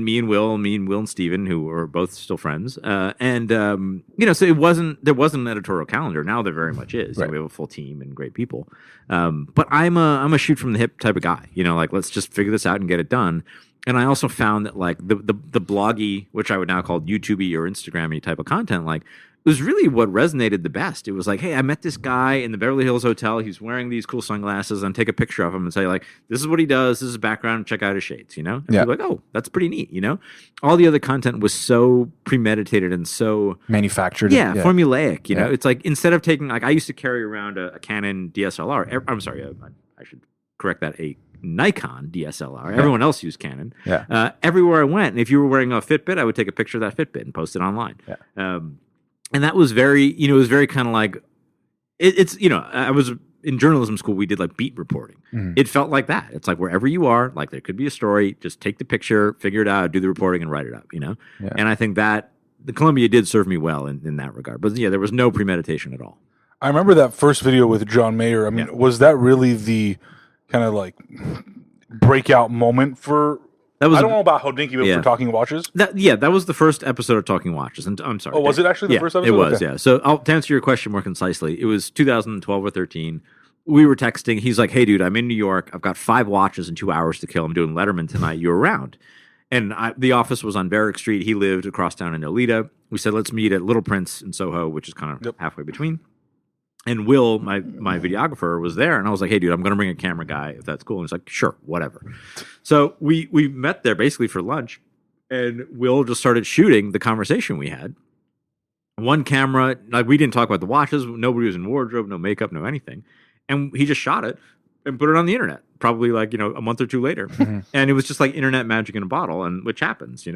me and Will, and Steven, who are both still friends. So there wasn't an editorial calendar. Now there very much is. Right. We have a full team and great people. But I'm a shoot from the hip type of guy. Like let's just figure this out and get it done. And I also found that like the bloggy, which I would now call YouTubey or Instagrammy type of content, like was really what resonated the best. It was like, hey, I met this guy in the Beverly Hills Hotel. He's wearing these cool sunglasses, and take a picture of him and say like, this is what he does. This is his background. Check out his shades. And people like, oh, that's pretty neat. All the other content was so premeditated and so manufactured. Formulaic. It's like instead of taking like I used to carry around a Canon DSLR. I'm sorry, I should correct that. A Nikon DSLR. Everyone else used Canon. Everywhere I went, and if you were wearing a Fitbit, I would take a picture of that Fitbit and post it online. And that was very, it was very kind of like, I was in journalism school, we did like beat reporting. It felt like that. It's like wherever you are, like there could be a story, just take the picture, figure it out, do the reporting and write it up, And I think that the Columbia did serve me well in that regard. But there was no premeditation at all. I remember that first video with John Mayer. I mean, was that really the kind of like breakout moment for? I don't know about Hodinkee, but for Talking Watches. That was the first episode of Talking Watches. And I'm sorry. Oh, was it actually the first episode? It was, yeah. So to answer your question more concisely, it was 2012 or 13. We were texting. He's like, "Hey, dude, I'm in New York. I've got 5 watches and 2 hours to kill. I'm doing Letterman tonight. You around?" And the office was on Barrack Street. He lived across town in Nolita. We said, let's meet at Little Prince in Soho, which is kind of halfway between. And Will, my videographer, was there. And I was like, hey, dude, I'm going to bring a camera guy if that's cool. And he's like, sure, whatever. So we met there basically for lunch. And Will just started shooting the conversation we had. One camera, like we didn't talk about the watches. Nobody was in wardrobe, no makeup, no anything. And he just shot it and put it on the internet, probably like, a month or two later. Mm-hmm. And it was just like internet magic in a bottle, and which happens,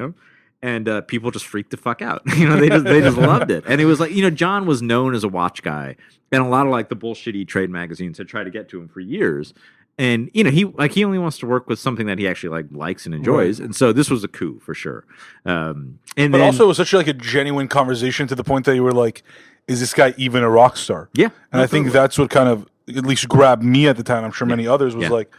And people just freaked the fuck out. They just loved it. And it was like, John was known as a watch guy. And a lot of like the bullshitty trade magazines had tried to get to him for years. And he only wants to work with something that he actually likes and enjoys. Right. And so this was a coup for sure. But also it was such like a genuine conversation to the point that you were like, is this guy even a rock star? Yeah. And I think that's what kind of at least grabbed me at the time. I'm sure many others was like,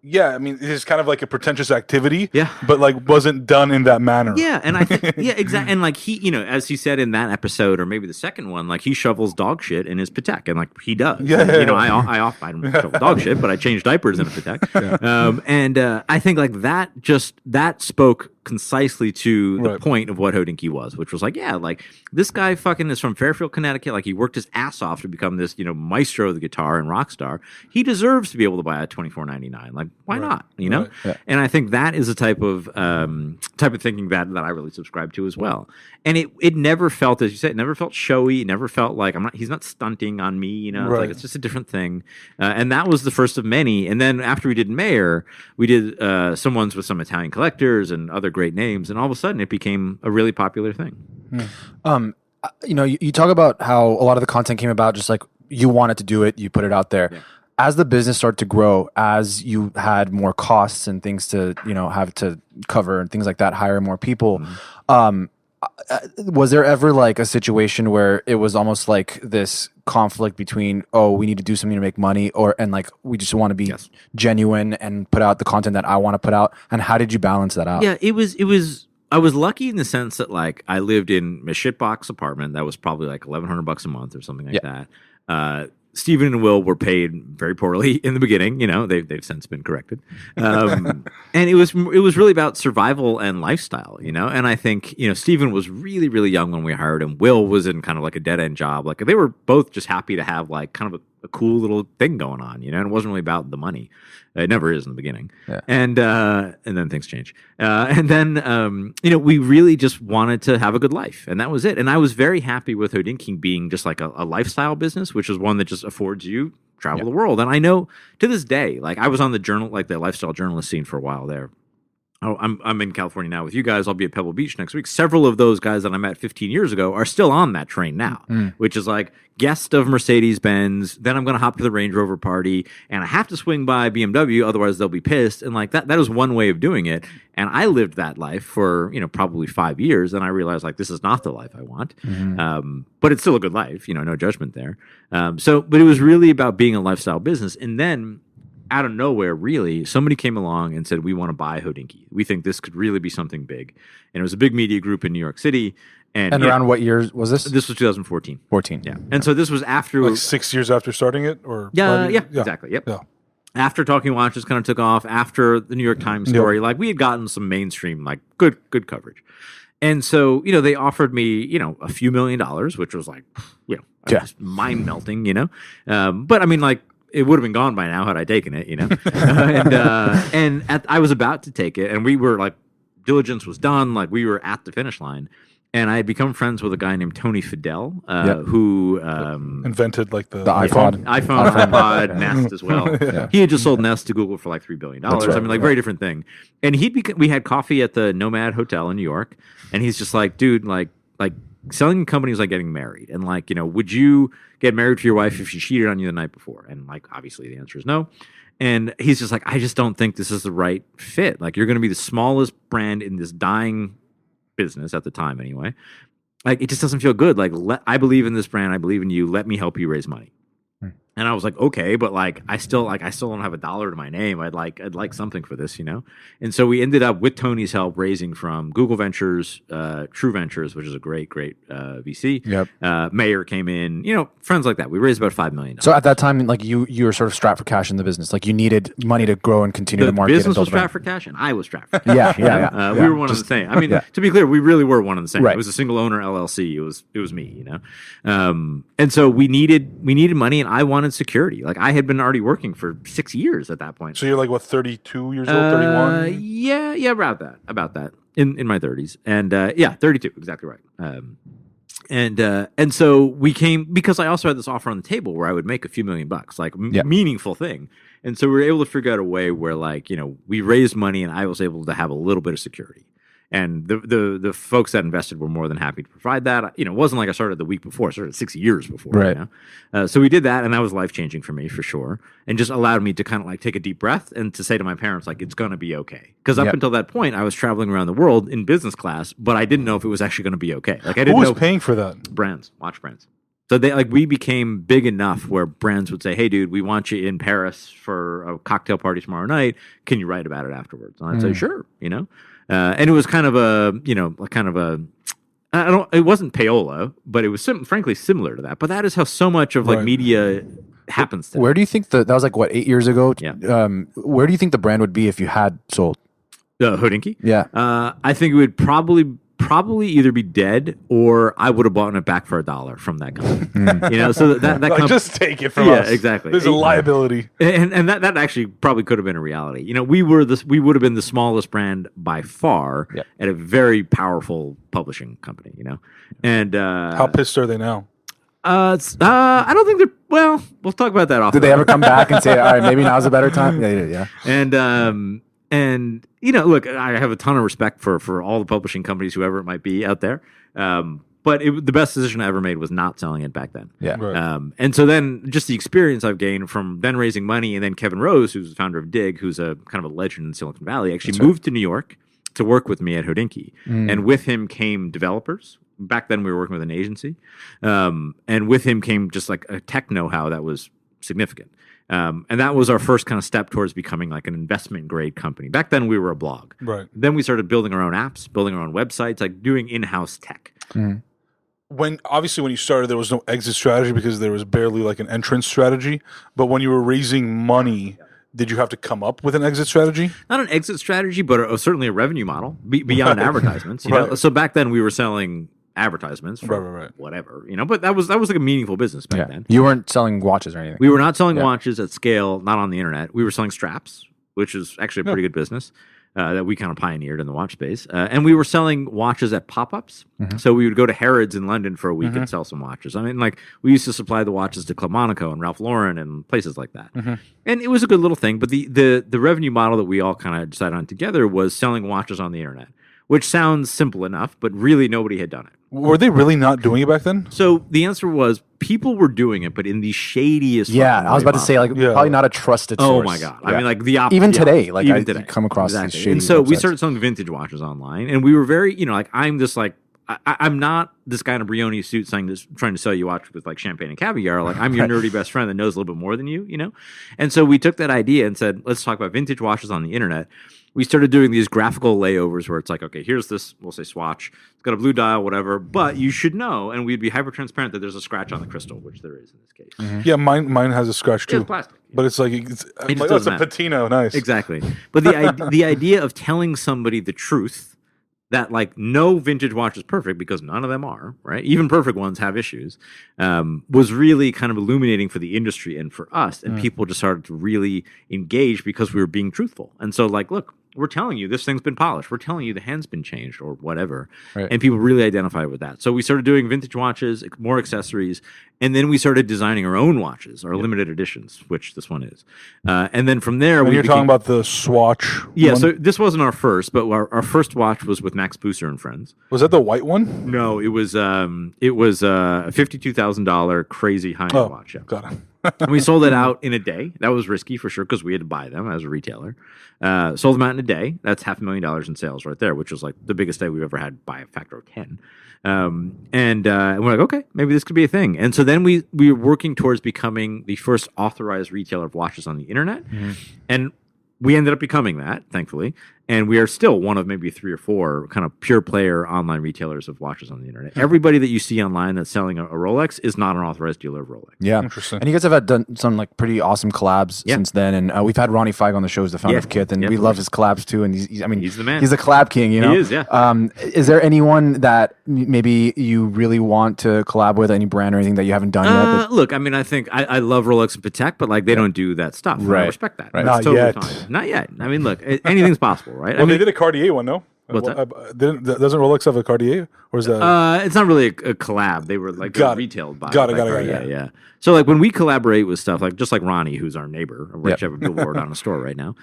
yeah, I mean, it's kind of like a pretentious activity. Yeah. But like wasn't done in that manner. Yeah, and I think exactly. And like he, as he said in that episode, or maybe the second one, like he shovels dog shit in his Patek, and like he does. Yeah, And, yeah. I don't shovel dog shit, but I change diapers in a Patek. And I think like that spoke concisely to the point of what Hodinkee was, which was like, yeah, like this guy fucking is from Fairfield, Connecticut. Like he worked his ass off to become this, maestro of the guitar and rock star. He deserves to be able to buy a $24.99. Like, why not? You know? Right. Yeah. And I think that is a type of thinking that I really subscribe to as well. And it never felt, as you said, it never felt showy. It never felt like he's not stunting on me. It's like it's just a different thing. And that was the first of many. And then after we did Mayor, we did some ones with some Italian collectors and other great names. And all of a sudden, it became a really popular thing. You talk about how a lot of the content came about just like you wanted to do it, you put it out there. Yeah. As the business started to grow, as you had more costs and things to have to cover and things like that, hire more people, was there ever like a situation where it was almost like this conflict between, oh, we need to do something to make money, and like we just want to be genuine and put out the content that I want to put out? And how did you balance that out? Yeah, it was. I was lucky in the sense that like I lived in a shitbox apartment that was probably like $1,100 a month or something like that. Stephen and Will were paid very poorly in the beginning. They've since been corrected. And it was really about survival and lifestyle. And I think Stephen was really, really young when we hired him. Will was in kind of like a dead end job. Like they were both just happy to have like kind of a cool little thing going on. And it wasn't really about the money. It never is in the beginning. Yeah. And then things change. And then we really just wanted to have a good life, and that was it. And I was very happy with Hodinkee being just like a lifestyle business, which is one that just affords you travel the world. And I know to this day, like I was on the lifestyle journalist scene for a while there. I'm in California now with you guys. I'll be at Pebble Beach next week. Several of those guys that I met 15 years ago are still on that train now, which is like guest of Mercedes-Benz. Then I'm going to hop to the Range Rover party, and I have to swing by BMW, otherwise they'll be pissed. And like that is one way of doing it. And I lived that life for probably 5 years, and I realized like this is not the life I want. But it's still a good life, no judgment there. But it was really about being a lifestyle business, and then out of nowhere, really, somebody came along and said, we want to buy Hodinkee. We think this could really be something big. And it was a big media group in New York City. And around what year was this? This was 2014. 14. Yeah. And so this was after... Like 6 years after starting it? Or Yeah, exactly. Yep. Yeah. After Talking Watches kind of took off, after the New York Times story, like we had gotten some mainstream, like good coverage. And so, they offered me, a few $1 million, which was like, just mind melting, But I mean, like, it would have been gone by now had I taken it, I was about to take it, and we were like, diligence was done, like we were at the finish line, and I had become friends with a guy named Tony Fidel, who invented like the iPhone, iPod, Nest as well. He had just sold Nest to Google for like $3 billion. Right, I mean, like very different thing. And we had coffee at the Nomad Hotel in New York, and he's just like, dude, like selling a company is like getting married, and like would you get married to your wife if she cheated on you the night before? And like obviously the answer is no. And he's just like, I just don't think this is the right fit. Like you're going to be the smallest brand in this dying business at the time anyway. Like it just doesn't feel good. Like I believe in this brand. I believe in you. Let me help you raise money. And I was like, okay, but like I still don't have $1 to my name. I'd like something for this, And so we ended up with Tony's help raising from Google Ventures, True Ventures, which is a great VC. Yep. Mayor came in, friends like that. We raised about $5 million. So at that time, like you were sort of strapped for cash in the business. Like you needed money to grow and continue the market. The business and was strapped for cash, and I was strapped for cash. Yeah. We were one of the same. I mean, to be clear, we really were one of the same. Right. It was a single owner LLC. It was me, And so we needed money, and I wanted security. Like I had been already working for 6 years at that point. So you're like what, 32 years old, 31? Yeah, about that. In my 30s, and 32, exactly right. And so we came because I also had this offer on the table where I would make a few $1 million, like meaningful thing. And so we were able to figure out a way where like we raised money, and I was able to have a little bit of security. And the folks that invested were more than happy to provide that. It wasn't like I started the week before. I started 6 years before. Right. So we did that, and that was life-changing for me for sure. And just allowed me to kind of like take a deep breath and to say to my parents, like, it's going to be okay. Because up until that point, I was traveling around the world in business class, but I didn't know if it was actually going to be okay. Like I didn't Who was know paying for that? brands, watch brands. So we became big enough where brands would say, "Hey, dude, we want you in Paris for a cocktail party tomorrow night. Can you write about it afterwards?" And I'd say, "Sure," and it was kind of it wasn't payola, but it was frankly similar to that. But that is how so much of media happens today. Where do you think that was 8 years ago? Yeah. Where do you think the brand would be if you had sold? Hodinkee? Yeah. I think it would probably either be dead or I would have bought it back for $1 from that company. So that just take it from us. Yeah, exactly. There's a liability, and that actually probably could have been a reality. We would have been the smallest brand by far at a very powerful publishing company. And how pissed are they now? I don't think they're. Well, we'll talk about that. Did they ever come back and say, "All right, maybe now's a better time"? Yeah. And look, I have a ton of respect for all the publishing companies, whoever it might be out there. But the best decision I ever made was not selling it back then. Yeah. Right. And so then just the experience I've gained from then raising money, and then Kevin Rose, who's the founder of Dig, who's a kind of a legend in Silicon Valley, actually moved to New York to work with me at Hodinkee. And with him came developers. Back then we were working with an agency. And with him came just like a tech know-how that was significant. And that was our first kind of step towards becoming like an investment grade company. Back then we were a blog. Right. Then we started building our own apps, building our own websites, like doing in-house tech. When you started, there was no exit strategy because there was barely like an entrance strategy. But when you were raising money, did you have to come up with an exit strategy? Not an exit strategy, but certainly a revenue model beyond advertisements. So back then we were selling advertisements for whatever, but that was like a meaningful business back then. You weren't selling watches or anything. We were not selling watches at scale, not on the internet. We were selling straps, which is actually a pretty good business that we kind of pioneered in the watch space. And we were selling watches at pop-ups. So we would go to Harrods in London for a week and sell some watches. I mean, like we used to supply the watches to Club Monaco and Ralph Lauren and places like that. And it was a good little thing. But the revenue model that we all kind of decided on together was selling watches on the internet, which sounds simple enough, but really nobody had done it. Were they really not doing it back then? So the answer was people were doing it, but in the shadiest. Yeah, I was about to say probably not a trusted source. Oh my god! I mean, like the even today, like even I today. come across these shady And so we websites. started selling vintage watches online, and we were very, I'm just like. I'm not this guy in a Brioni suit trying to sell you a watch with like champagne and caviar. Like I'm your nerdy best friend that knows a little bit more than you, And so we took that idea and said, let's talk about vintage watches on the internet. We started doing these graphical layovers where it's like, okay, here's this, we'll say swatch. It's got a blue dial, whatever, but you should know, and we'd be hyper transparent that there's a scratch on the crystal, which there is in this case. Yeah, mine has a scratch too. It's plastic. But it's like it's doesn't a matter. patina, nice. Exactly. But the idea of telling somebody the truth that like no vintage watch is perfect because none of them are, right? Even perfect ones have issues, was really kind of illuminating for the industry and for us. And people just started to really engage because we were being truthful. And so like, look, we're telling you this thing's been polished. We're telling you the hand's been changed or whatever. Right. And people really identified with that. So we started doing vintage watches, more accessories, and then we started designing our own watches, our limited editions, which this one is. And then from there, you're talking about the Swatch. Yeah, one? so this wasn't our first, but our first watch was with Max Busser and Friends. Was that the white one? No, it was a $52,000 crazy high-end watch. Yeah. Got it. And we sold it out in a day. That was risky for sure because we had to buy them as a retailer. Sold them out in a day. That's $500,000 in sales right there, which was like the biggest day we've ever had by a factor of 10. And we're like, okay, maybe this could be a thing. And so then we were working towards becoming the first authorized retailer of watches on the internet. And we ended up becoming that, thankfully. And we are still one of maybe 3 or 4 kind of pure player online retailers of watches on the internet. Everybody that you see online that's selling a Rolex is not an authorized dealer of Rolex. Yeah. Interesting. And you guys have done some like pretty awesome collabs since then. And we've had Ronnie Feig on the show as the founder of Kith, and we love his collabs too. And he's the man. He's a collab king, He is, yeah. Is there anyone that maybe you really want to collab with, any brand or anything that you haven't done yet? Look, I mean, I think I love Rolex and Patek, but like they don't do that stuff. Right. I respect that. Right. Not totally yet. fine. Not yet. I mean, look, anything's possible, right? Well, they did a Cartier one, no? What's that? Doesn't Rolex have a Cartier, or is that? It's not really a collab. They were like retailed by. Got it. Yeah. So like when we collaborate with stuff, like just like Ronnie, who's our neighbor, we actually have a billboard on a store right now.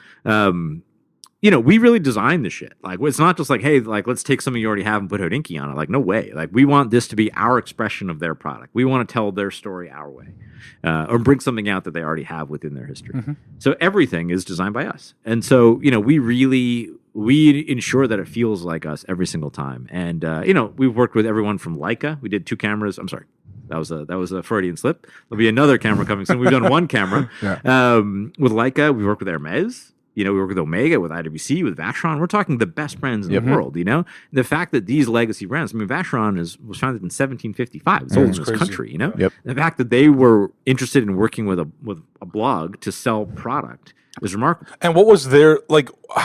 We really design the shit. Like it's not just like, hey, like let's take something you already have and put Hodinkee on it. Like no way. Like we want this to be our expression of their product. We want to tell their story our way, or bring something out that they already have within their history. So everything is designed by us, and so we ensure that it feels like us every single time. And we've worked with everyone from Leica. We did 2 cameras. I'm sorry. That was a Freudian slip. There'll be another camera coming soon. We've done one camera with Leica. We work with Hermes. We work with Omega, with IWC, with Vacheron. We're talking the best brands in the world. The fact that these legacy brands. I mean, Vacheron was founded in 1755. It's old in this country. The fact that they were interested in working with a blog to sell product is remarkable. And what was their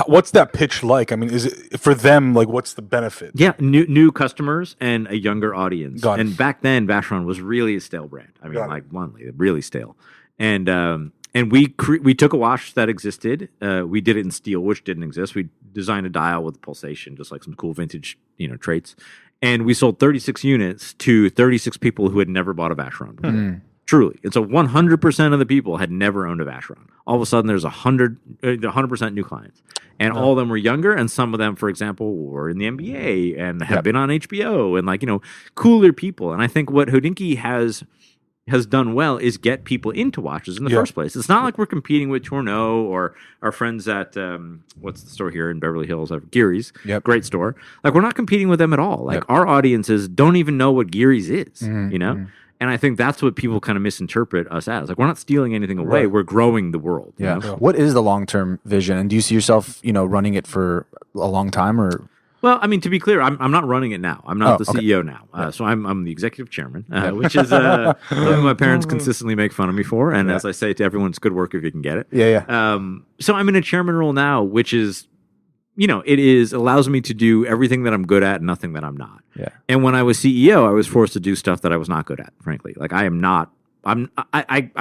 what's that pitch like? I mean, is it for them what's the benefit? Yeah, new customers and a younger audience. Got it. And back then, Vacheron was really a stale brand. I mean, bluntly, really stale. And we took a watch that existed. We did it in steel, which didn't exist. We designed a dial with pulsation, just like some cool vintage, traits. And we sold 36 units to 36 people who had never bought a Vacheron before. Truly. And so 100% of the people had never owned a Vacheron. All of a sudden, there's 100% new clients. And all of them were younger, and some of them, for example, were in the NBA and have been on HBO and cooler people. And I think what Hodinkee has done well is get people into watches in the first place. It's not like we're competing with Tourneau or our friends at what's the store here in Beverly Hills? Geary's, great store. We're not competing with them at all. Our audiences don't even know what Geary's is, And I think that's what people kind of misinterpret us as. We're not stealing anything away. We're growing the world. You know? What is the long-term vision? And do you see yourself, running it for a long time or? Well, I mean, to be clear, I'm not running it now. I'm not the CEO now. So I'm the executive chairman, which is something my parents consistently make fun of me for. And as I say to everyone, it's good work if you can get it. So I'm in a chairman role now, which is, it allows me to do everything that I'm good at and nothing that I'm not. And when I was CEO, I was forced to do stuff that I was not good at, frankly. I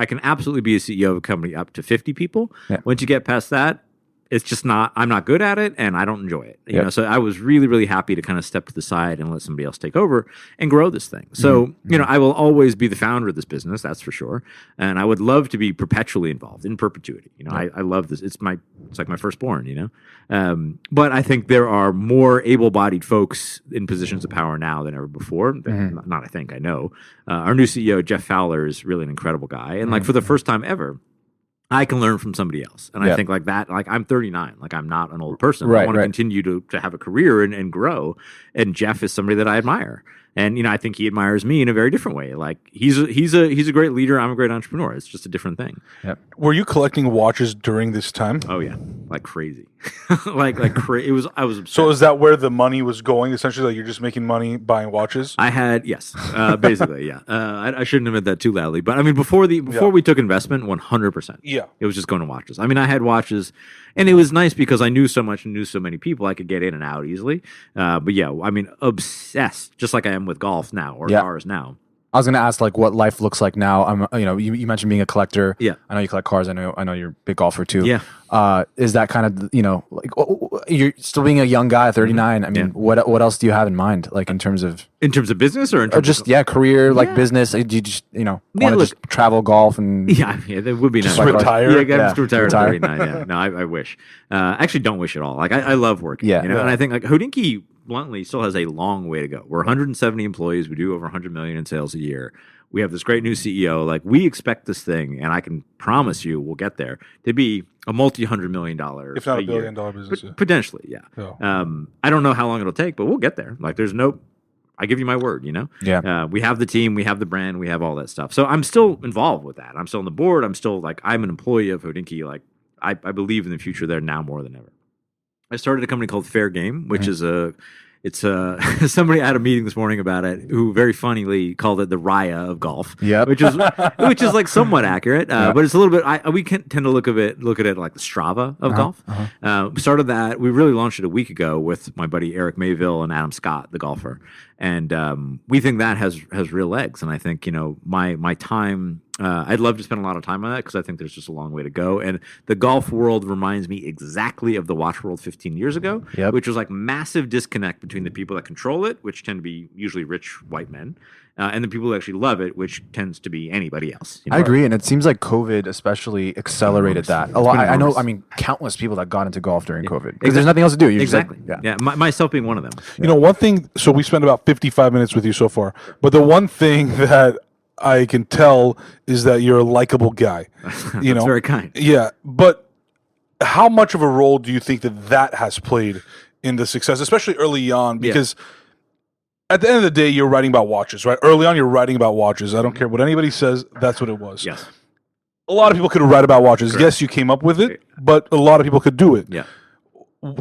can absolutely be a CEO of a company up to 50 people. Once you get past that, it's just I'm not good at it and I don't enjoy it. You know, so I was really, really happy to kind of step to the side and let somebody else take over and grow this thing. So, I will always be the founder of this business, that's for sure. And I would love to be perpetually involved in perpetuity. I love this. It's like my firstborn, But I think there are more able-bodied folks in positions of power now than ever before. Not I think, I know. Our new CEO, Jeff Fowler, is really an incredible guy. And for the first time ever, I can learn from somebody else. And I think I'm 39, I'm not an old person. I want to continue to have a career and grow. And Jeff is somebody that I admire. And, I think he admires me in a very different way. He's a great leader. I'm a great entrepreneur. It's just a different thing. Were you collecting watches during this time? Oh yeah. Like crazy. It was, I was obsessed. So is that where the money was going? Essentially, you're just making money buying watches? I had, yes, basically, yeah. I shouldn't admit that too loudly, but I mean, before we took investment, 100%. Yeah. It was just going to watches. I mean, I had watches, and it was nice because I knew so much and knew so many people, I could get in and out easily. But yeah, I mean, obsessed, just like I am with golf now or cars now. I was going to ask what life looks like now. You mentioned being a collector. Yeah. I know you collect cars. I know you're a big golfer too. Yeah. Is that kind of, you're still being a young guy, 39. I mean, what else do you have in mind? In terms of business or in terms just, career, business. Do you just, want to just travel golf and. Yeah. That would be nice. Just retire. Yeah. Just retire at 39. Yeah. No, I wish. Actually don't wish at all. I love working. And I think Hodinkee, bluntly, still has a long way to go. We're 170 employees. We do over 100 million in sales a year. We have this great new CEO. We expect this thing, and I can promise you we'll get there, to be a multi-$100 million, if not a billion-dollar business. Potentially, yeah. I don't know how long it'll take, but we'll get there. I give you my word, we have the team, we have the brand, we have all that stuff. So I'm still involved with that. I'm still on the board. I'm still I'm an employee of Hodinkee. I believe in the future there now more than ever. I started a company called Fair Game, which is somebody had a meeting this morning about it who very funnily called it the Raya of golf. Which is somewhat accurate, but it's a little bit. We can tend to look at it like the Strava of golf. We started that. We really launched it a week ago with my buddy Eric Mayville and Adam Scott, the golfer, and we think that has real legs. And I think my time. I'd love to spend a lot of time on that because I think there's just a long way to go. And the golf world reminds me exactly of the watch world 15 years ago, which was massive disconnect between the people that control it, which tend to be usually rich white men, and the people who actually love it, which tends to be anybody else. I agree. And it seems like COVID especially accelerated that. A lot. I know, countless people that got into golf during COVID because there's nothing else to do. Exactly. Myself being one of them. One thing, so we spent about 55 minutes with you so far, but the one thing that I can tell is that you're a likable guy. That's very kind. Yeah, but how much of a role do you think that has played in the success, especially early on? Because At the end of the day, you're writing about watches, right? Early on, you're writing about watches. I don't care what anybody says. That's what it was. Yes. A lot of people could write about watches. Correct. Yes, you came up with it, but a lot of people could do it. Yeah.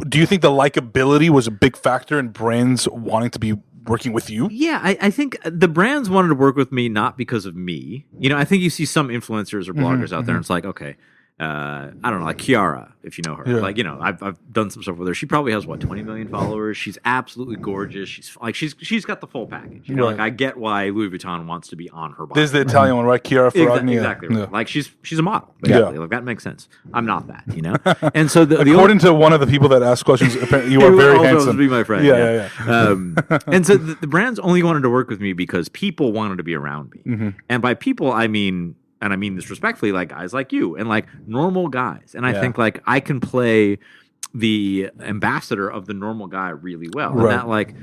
Do you think the likability was a big factor in brands wanting to be working with you? Yeah, I think the brands wanted to work with me not because of me. You know, I think you see some influencers or bloggers out there, and it's like, okay, I don't know, like Kiara, if you know her. Yeah. Like, you know, I've done some stuff with her. She probably has 20 million followers. She's absolutely gorgeous. She's got the full package. You know, Right. like I get why Louis Vuitton wants to be on her body. There's the Italian one, right? Chiara Ferragni. Exactly. Right. Yeah. Like she's a model. Basically. Yeah. Like that makes sense. I'm not that, you know. And so the According to one of the people that asked questions, apparently you are He very also wants handsome. to be my friend. Yeah. And so the brands only wanted to work with me because people wanted to be around me. Mm-hmm. And by people, I mean this respectfully, like guys like you and like normal guys. And I Yeah. think like I can play the ambassador of the normal guy really well. Right. And that like,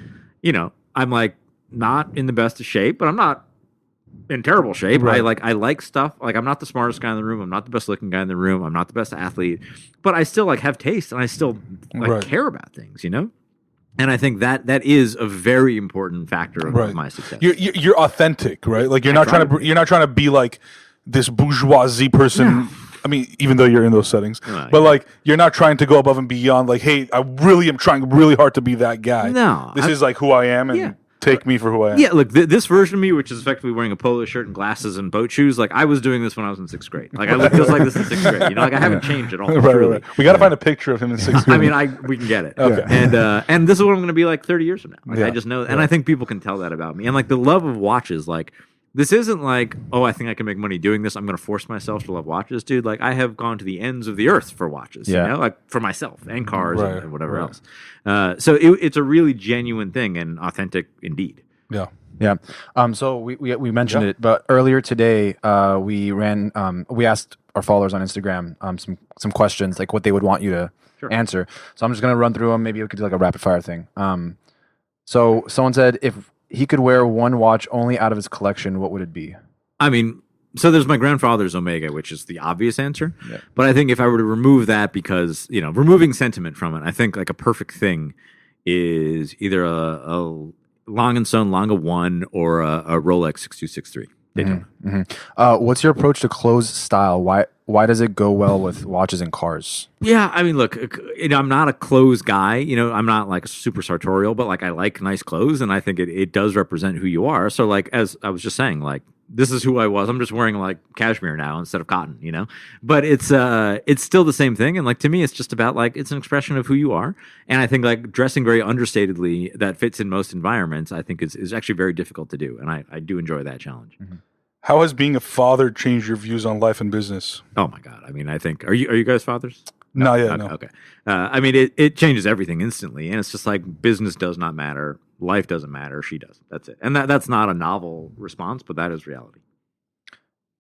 you know, I'm like not in the best of shape, but I'm not in terrible shape. Right. I like stuff. Like I'm not the smartest guy in the room. I'm not the best looking guy in the room. I'm not the best athlete, but I still like have taste and I still like Right. care about things, you know? And I think that is a very important factor of Right. my success. You're authentic, right? Like you're I not try you're not trying to be like this bourgeoisie person. I mean, even though you're in those settings, Right. but like you're not trying to go above and beyond. Like, hey, I really am trying really hard to be that guy. No, this is like who I am, and Yeah. take me for who I am. Yeah, look, this version of me, which is effectively wearing a polo shirt and glasses and boat shoes, like I was doing this when I was in 6th grade. Like I look just like this in 6th grade. You know, like I haven't changed at all. right, truly. right. We got to find a picture of him in 6th grade. I mean, we can get it. Okay. And this is what I'm going to be like 30 years from now. Like Yeah. I just know, and I think people can tell that about me. And like the love of watches, like this isn't like, oh, I think I can make money doing this. I'm going to force myself to love watches, dude. Like I have gone to the ends of the earth for watches. Yeah. You know, like for myself and cars Right, and whatever right. else. So it's a really genuine thing and authentic indeed. yeah. Yeah. So we mentioned it, but earlier today we asked our followers on Instagram some questions, like what they would want you to answer. So I'm just gonna run through them. Maybe we could do like a rapid fire thing. So someone said if he could wear one watch only out of his collection, what would it be? I mean, so there's my grandfather's Omega, which is the obvious answer. Yeah. But I think if I were to remove that, because you know, removing sentiment from it, I think like a perfect thing is either a Long & Stone Longa 1 or a Rolex 6263. What's your approach to clothes style? Why does it go well with watches and cars? Yeah, I mean, look, you know, I'm not a clothes guy. You know, I'm not like super sartorial, but like I like nice clothes, and I think it does represent who you are. So, like, as I was just saying, like this is who I was. I'm just wearing like cashmere now instead of cotton, you know. But it's still the same thing, and like to me, it's just about like it's an expression of who you are. And I think like dressing very understatedly that fits in most environments, I think is actually very difficult to do, and I do enjoy that challenge. Mm-hmm. How has being a father changed your views on life and business? Oh my God! I mean, I think are you guys fathers? Not yet. Okay, No. okay. I mean, it changes everything instantly, and it's just like business does not matter, life doesn't matter, she does. That's it, and that's not a novel response, but that is reality.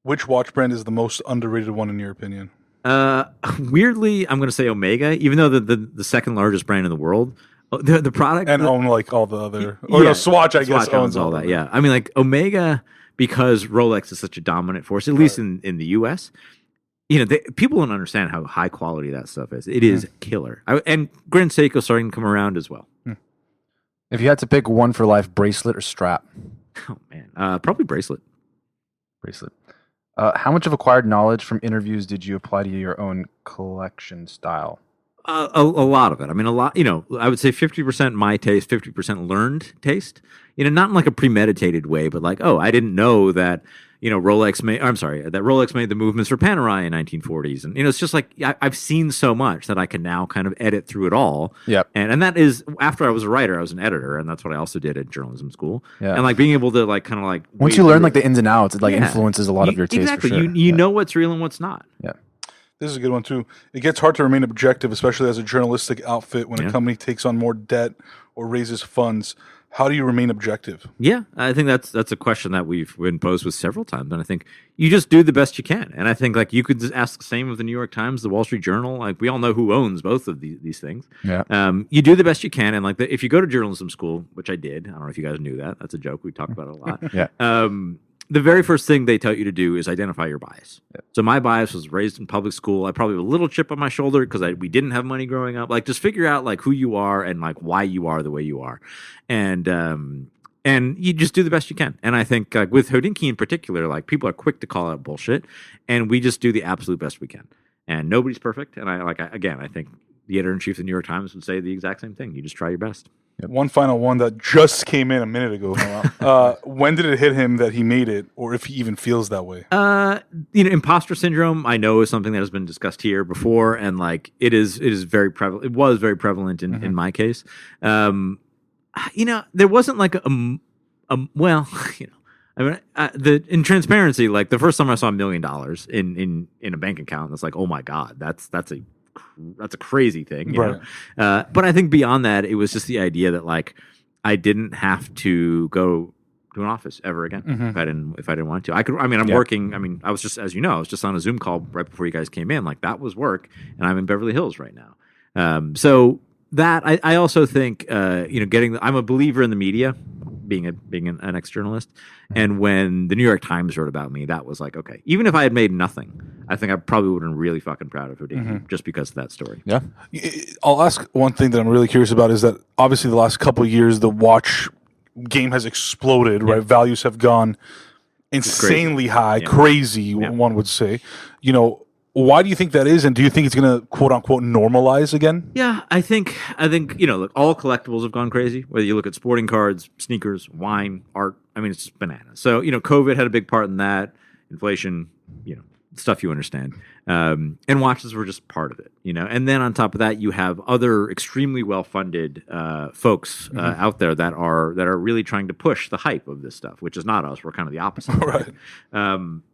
Which watch brand is the most underrated one in your opinion? Weirdly, I'm going to say Omega, even though the second largest brand in the world. The product And own like all the other, or no, Swatch, I guess, owns all that. Yeah, I mean, like Omega, because Rolex is such a dominant force, at least in the U.S. You know, people don't understand how high quality that stuff is. It is killer. And Grand Seiko's starting to come around as well. If you had to pick one for life, bracelet or strap? Oh man, probably bracelet. Bracelet. How much of acquired knowledge from interviews did you apply to your own collection style? A lot of it. I mean, a lot. You know, I would say 50% my taste, 50% learned taste. You know, not in like a premeditated way, but like, oh, I didn't know that. You know, that Rolex made the movements for Panerai in 1940s, and you know, it's just like I've seen so much that I can now kind of edit through it all. Yep. And that is after I was a writer, I was an editor, and that's what I also did at journalism school. Yeah. And like being able to like kind of like Once you learn like the ins and outs, it like influences a lot of your taste. Exactly. For sure. You know what's real and what's not. Yeah. This is a good one too. It gets hard to remain objective, especially as a journalistic outfit when a company takes on more debt or raises funds. How do you remain objective? Yeah, I think that's a question that we've been posed with several times, and I think you just do the best you can. And I think like you could just ask the same of the New York Times, the Wall Street Journal. Like we all know who owns both of these things. Yeah. You do the best you can, and like if you go to journalism school, which I did, I don't know if you guys knew that. That's a joke. We talked about it a lot. Yeah. The very first thing they tell you to do is identify your bias. Yep. So my bias was raised in public school. I probably have a little chip on my shoulder because we didn't have money growing up. Like just figure out like who you are and like why you are the way you are. And And you just do the best you can. And I think with Hodinkee in particular, like people are quick to call out bullshit, and we just do the absolute best we can. And nobody's perfect. And I think the editor-in-chief of the New York Times would say the exact same thing. You just try your best. Yep. One final one that just came in a minute ago. When did it hit him that he made it, or if he even feels that way? Imposter syndrome, I know, is something that has been discussed here before, and like it is very prevalent. It was very prevalent in my case. There wasn't like in transparency, like the first time I saw $1 million in a bank account, it's like, oh my God, that's a crazy thing, you know? But I think beyond that, it was just the idea that like I didn't have to go to an office ever again if I didn't want to. I'm working. I mean, I was just, as you know, I was just on a Zoom call right before you guys came in. Like that was work, and I'm in Beverly Hills right now. So that I also think I'm a believer in the media, being an ex-journalist, and when the New York Times wrote about me, that was like, okay, even if I had made nothing, I think I probably would have been really fucking proud of Hodinkee just because of that story. Yeah. I'll ask one thing that I'm really curious about is that obviously the last couple of years the watch game has exploded, right? Values have gone insanely high, crazy, one would say. Why do you think that is, and do you think it's going to quote unquote normalize again? Yeah, I think look, all collectibles have gone crazy. Whether you look at sporting cards, sneakers, wine, art, I mean, it's just bananas. So COVID had a big part in that. Inflation, stuff you understand, and watches were just part of it. And then on top of that, you have other extremely well-funded folks out there that are really trying to push the hype of this stuff, which is not us. We're kind of the opposite, right?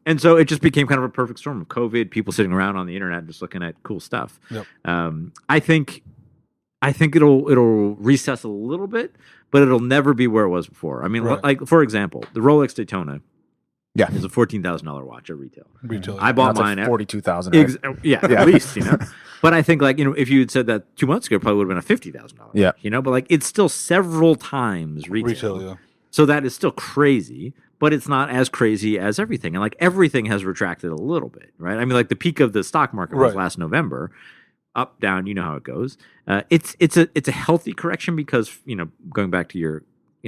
And so it just became kind of a perfect storm of COVID, people sitting around on the internet just looking at cool stuff. Yep. I think it'll recess a little bit, but it'll never be where it was before. I mean, like for example, the Rolex Daytona. Yeah, it's a $14,000 watch at retail. I bought mine at $42,000. At least, But I think if you had said that 2 months ago, it probably would have been a $50,000. Yeah, but like it's still several times retail. Yeah. So that is still crazy, but it's not as crazy as everything. And like everything has retracted a little bit, right? I mean, like the peak of the stock market was last November. Up, down, you know how it goes. It's a healthy correction because going back to your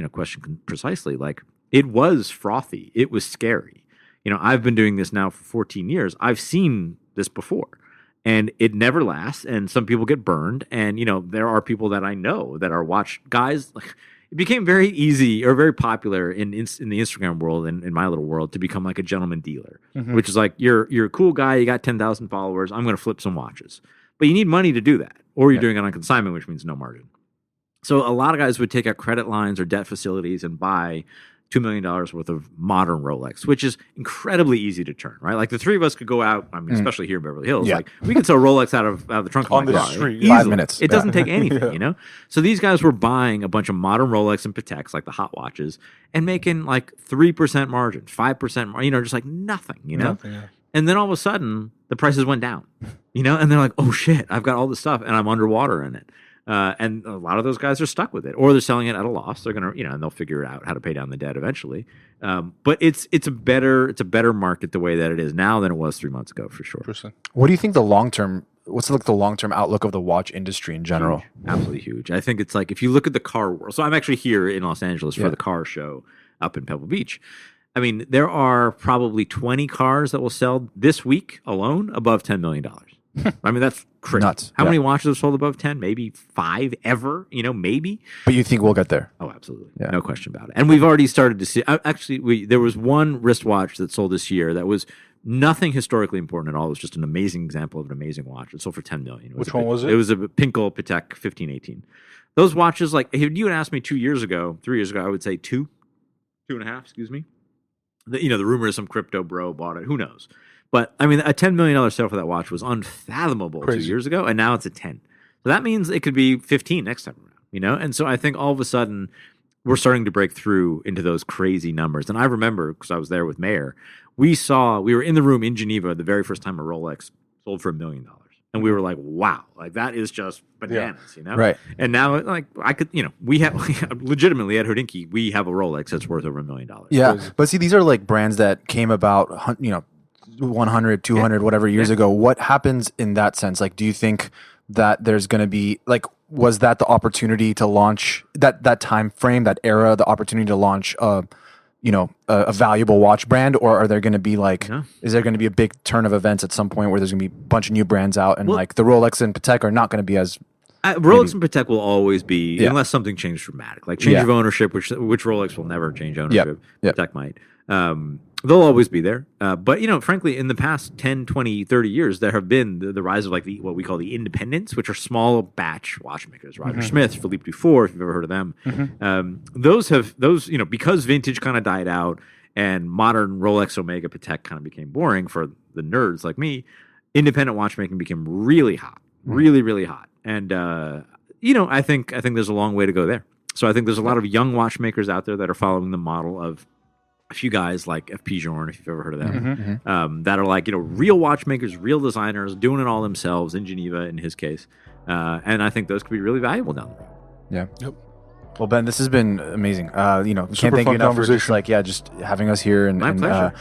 question precisely, like. It was frothy. It was scary. I've been doing this now for 14 years. I've seen this before, and it never lasts. And some people get burned. And there are people that I know that are watch guys. Like, it became very easy or very popular in the Instagram world and in my little world to become like a gentleman dealer, which is like you're a cool guy. You got 10,000 followers. I'm going to flip some watches, but you need money to do that, or you're doing it on consignment, which means no margin. So a lot of guys would take out credit lines or debt facilities and buy $2 million worth of modern Rolex, which is incredibly easy to turn, right? Like the three of us could go out, I mean, especially here in Beverly Hills, like we could sell Rolex out of the trunk of my car. Street. 5 minutes. It doesn't take anything, So these guys were buying a bunch of modern Rolex and Pateks, like the hot watches, and making like 3% margin, 5%, just like nothing, Nothing, yeah. And then all of a sudden, the prices went down, and they're like, oh shit, I've got all this stuff and I'm underwater in it. And a lot of those guys are stuck with it, or they're selling it at a loss. They're gonna, and they'll figure out how to pay down the debt eventually. But it's a better market the way that it is now than it was 3 months ago for sure. What do you think what's like the long term outlook of the watch industry in general? Huge. Absolutely huge. I think it's like if you look at the car world. So I'm actually here in Los Angeles for the car show up in Pebble Beach. I mean, there are probably 20 cars that will sell this week alone above $10 million. I mean, that's crazy. Nuts. How many watches have sold above 10? Maybe 5 ever, maybe. But you think we'll get there? Oh, absolutely. Yeah. No question about it. And we've already started to see, there was one wristwatch that sold this year that was nothing historically important at all. It was just an amazing example of an amazing watch. It sold for $10 million. Which one was it? It was a Pinkel Patek 1518. Those watches, like, if you had asked me 3 years ago, I would say 2.5, excuse me. The rumor is some crypto bro bought it. Who knows? But I mean, a $10 million sale for that watch was unfathomable 2 years ago, and now it's at 10. So that means it could be 15 next time around, And so I think all of a sudden we're starting to break through into those crazy numbers. And I remember, because I was there with Mayer, we were in the room in Geneva the very first time a Rolex sold for $1 million. And we were like, wow, like that is just bananas, Right. And now, like, I could, we have legitimately at Hodinkee, we have a Rolex that's worth over $1 million. Yeah. But see, these are like brands that came about, 100, 200, whatever years ago. What happens in that sense? Like, do you think that there's going to be, like, was that the opportunity to launch that time frame, that era, the opportunity to launch a valuable watch brand, or are there going to be is there going to be a big turn of events at some point where there's going to be a bunch of new brands out and like the Rolex and Patek are not going to be as Rolex and Patek will always be, unless something changed dramatic, like change of ownership, which Rolex will never change ownership. Patek might. They'll always be there. But, frankly, in the past 10, 20, 30 years, there have been the rise of what we call the independents, which are small batch watchmakers. Roger Smith, Philippe Dufour, if you've ever heard of them. Those, because vintage kind of died out and modern Rolex, Omega, Patek kind of became boring for the nerds like me, independent watchmaking became really hot, really, really hot. And, I think there's a long way to go there. So I think there's a lot of young watchmakers out there that are following the model of a few guys like F.P. Journe, if you've ever heard of them, that are like, real watchmakers, real designers, doing it all themselves in Geneva, in his case. And I think those could be really valuable down the road. Yeah. Yep. Well, Ben, this has been amazing. Can't Super thank you fun enough for conversation. just having us here and, My pleasure.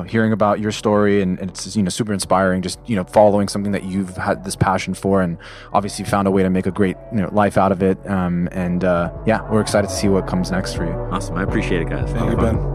Hearing about your story and it's super inspiring. Just following something that you've had this passion for and obviously found a way to make a great life out of it. We're excited to see what comes next for you. Awesome. I appreciate it, guys. Thank you, Ben.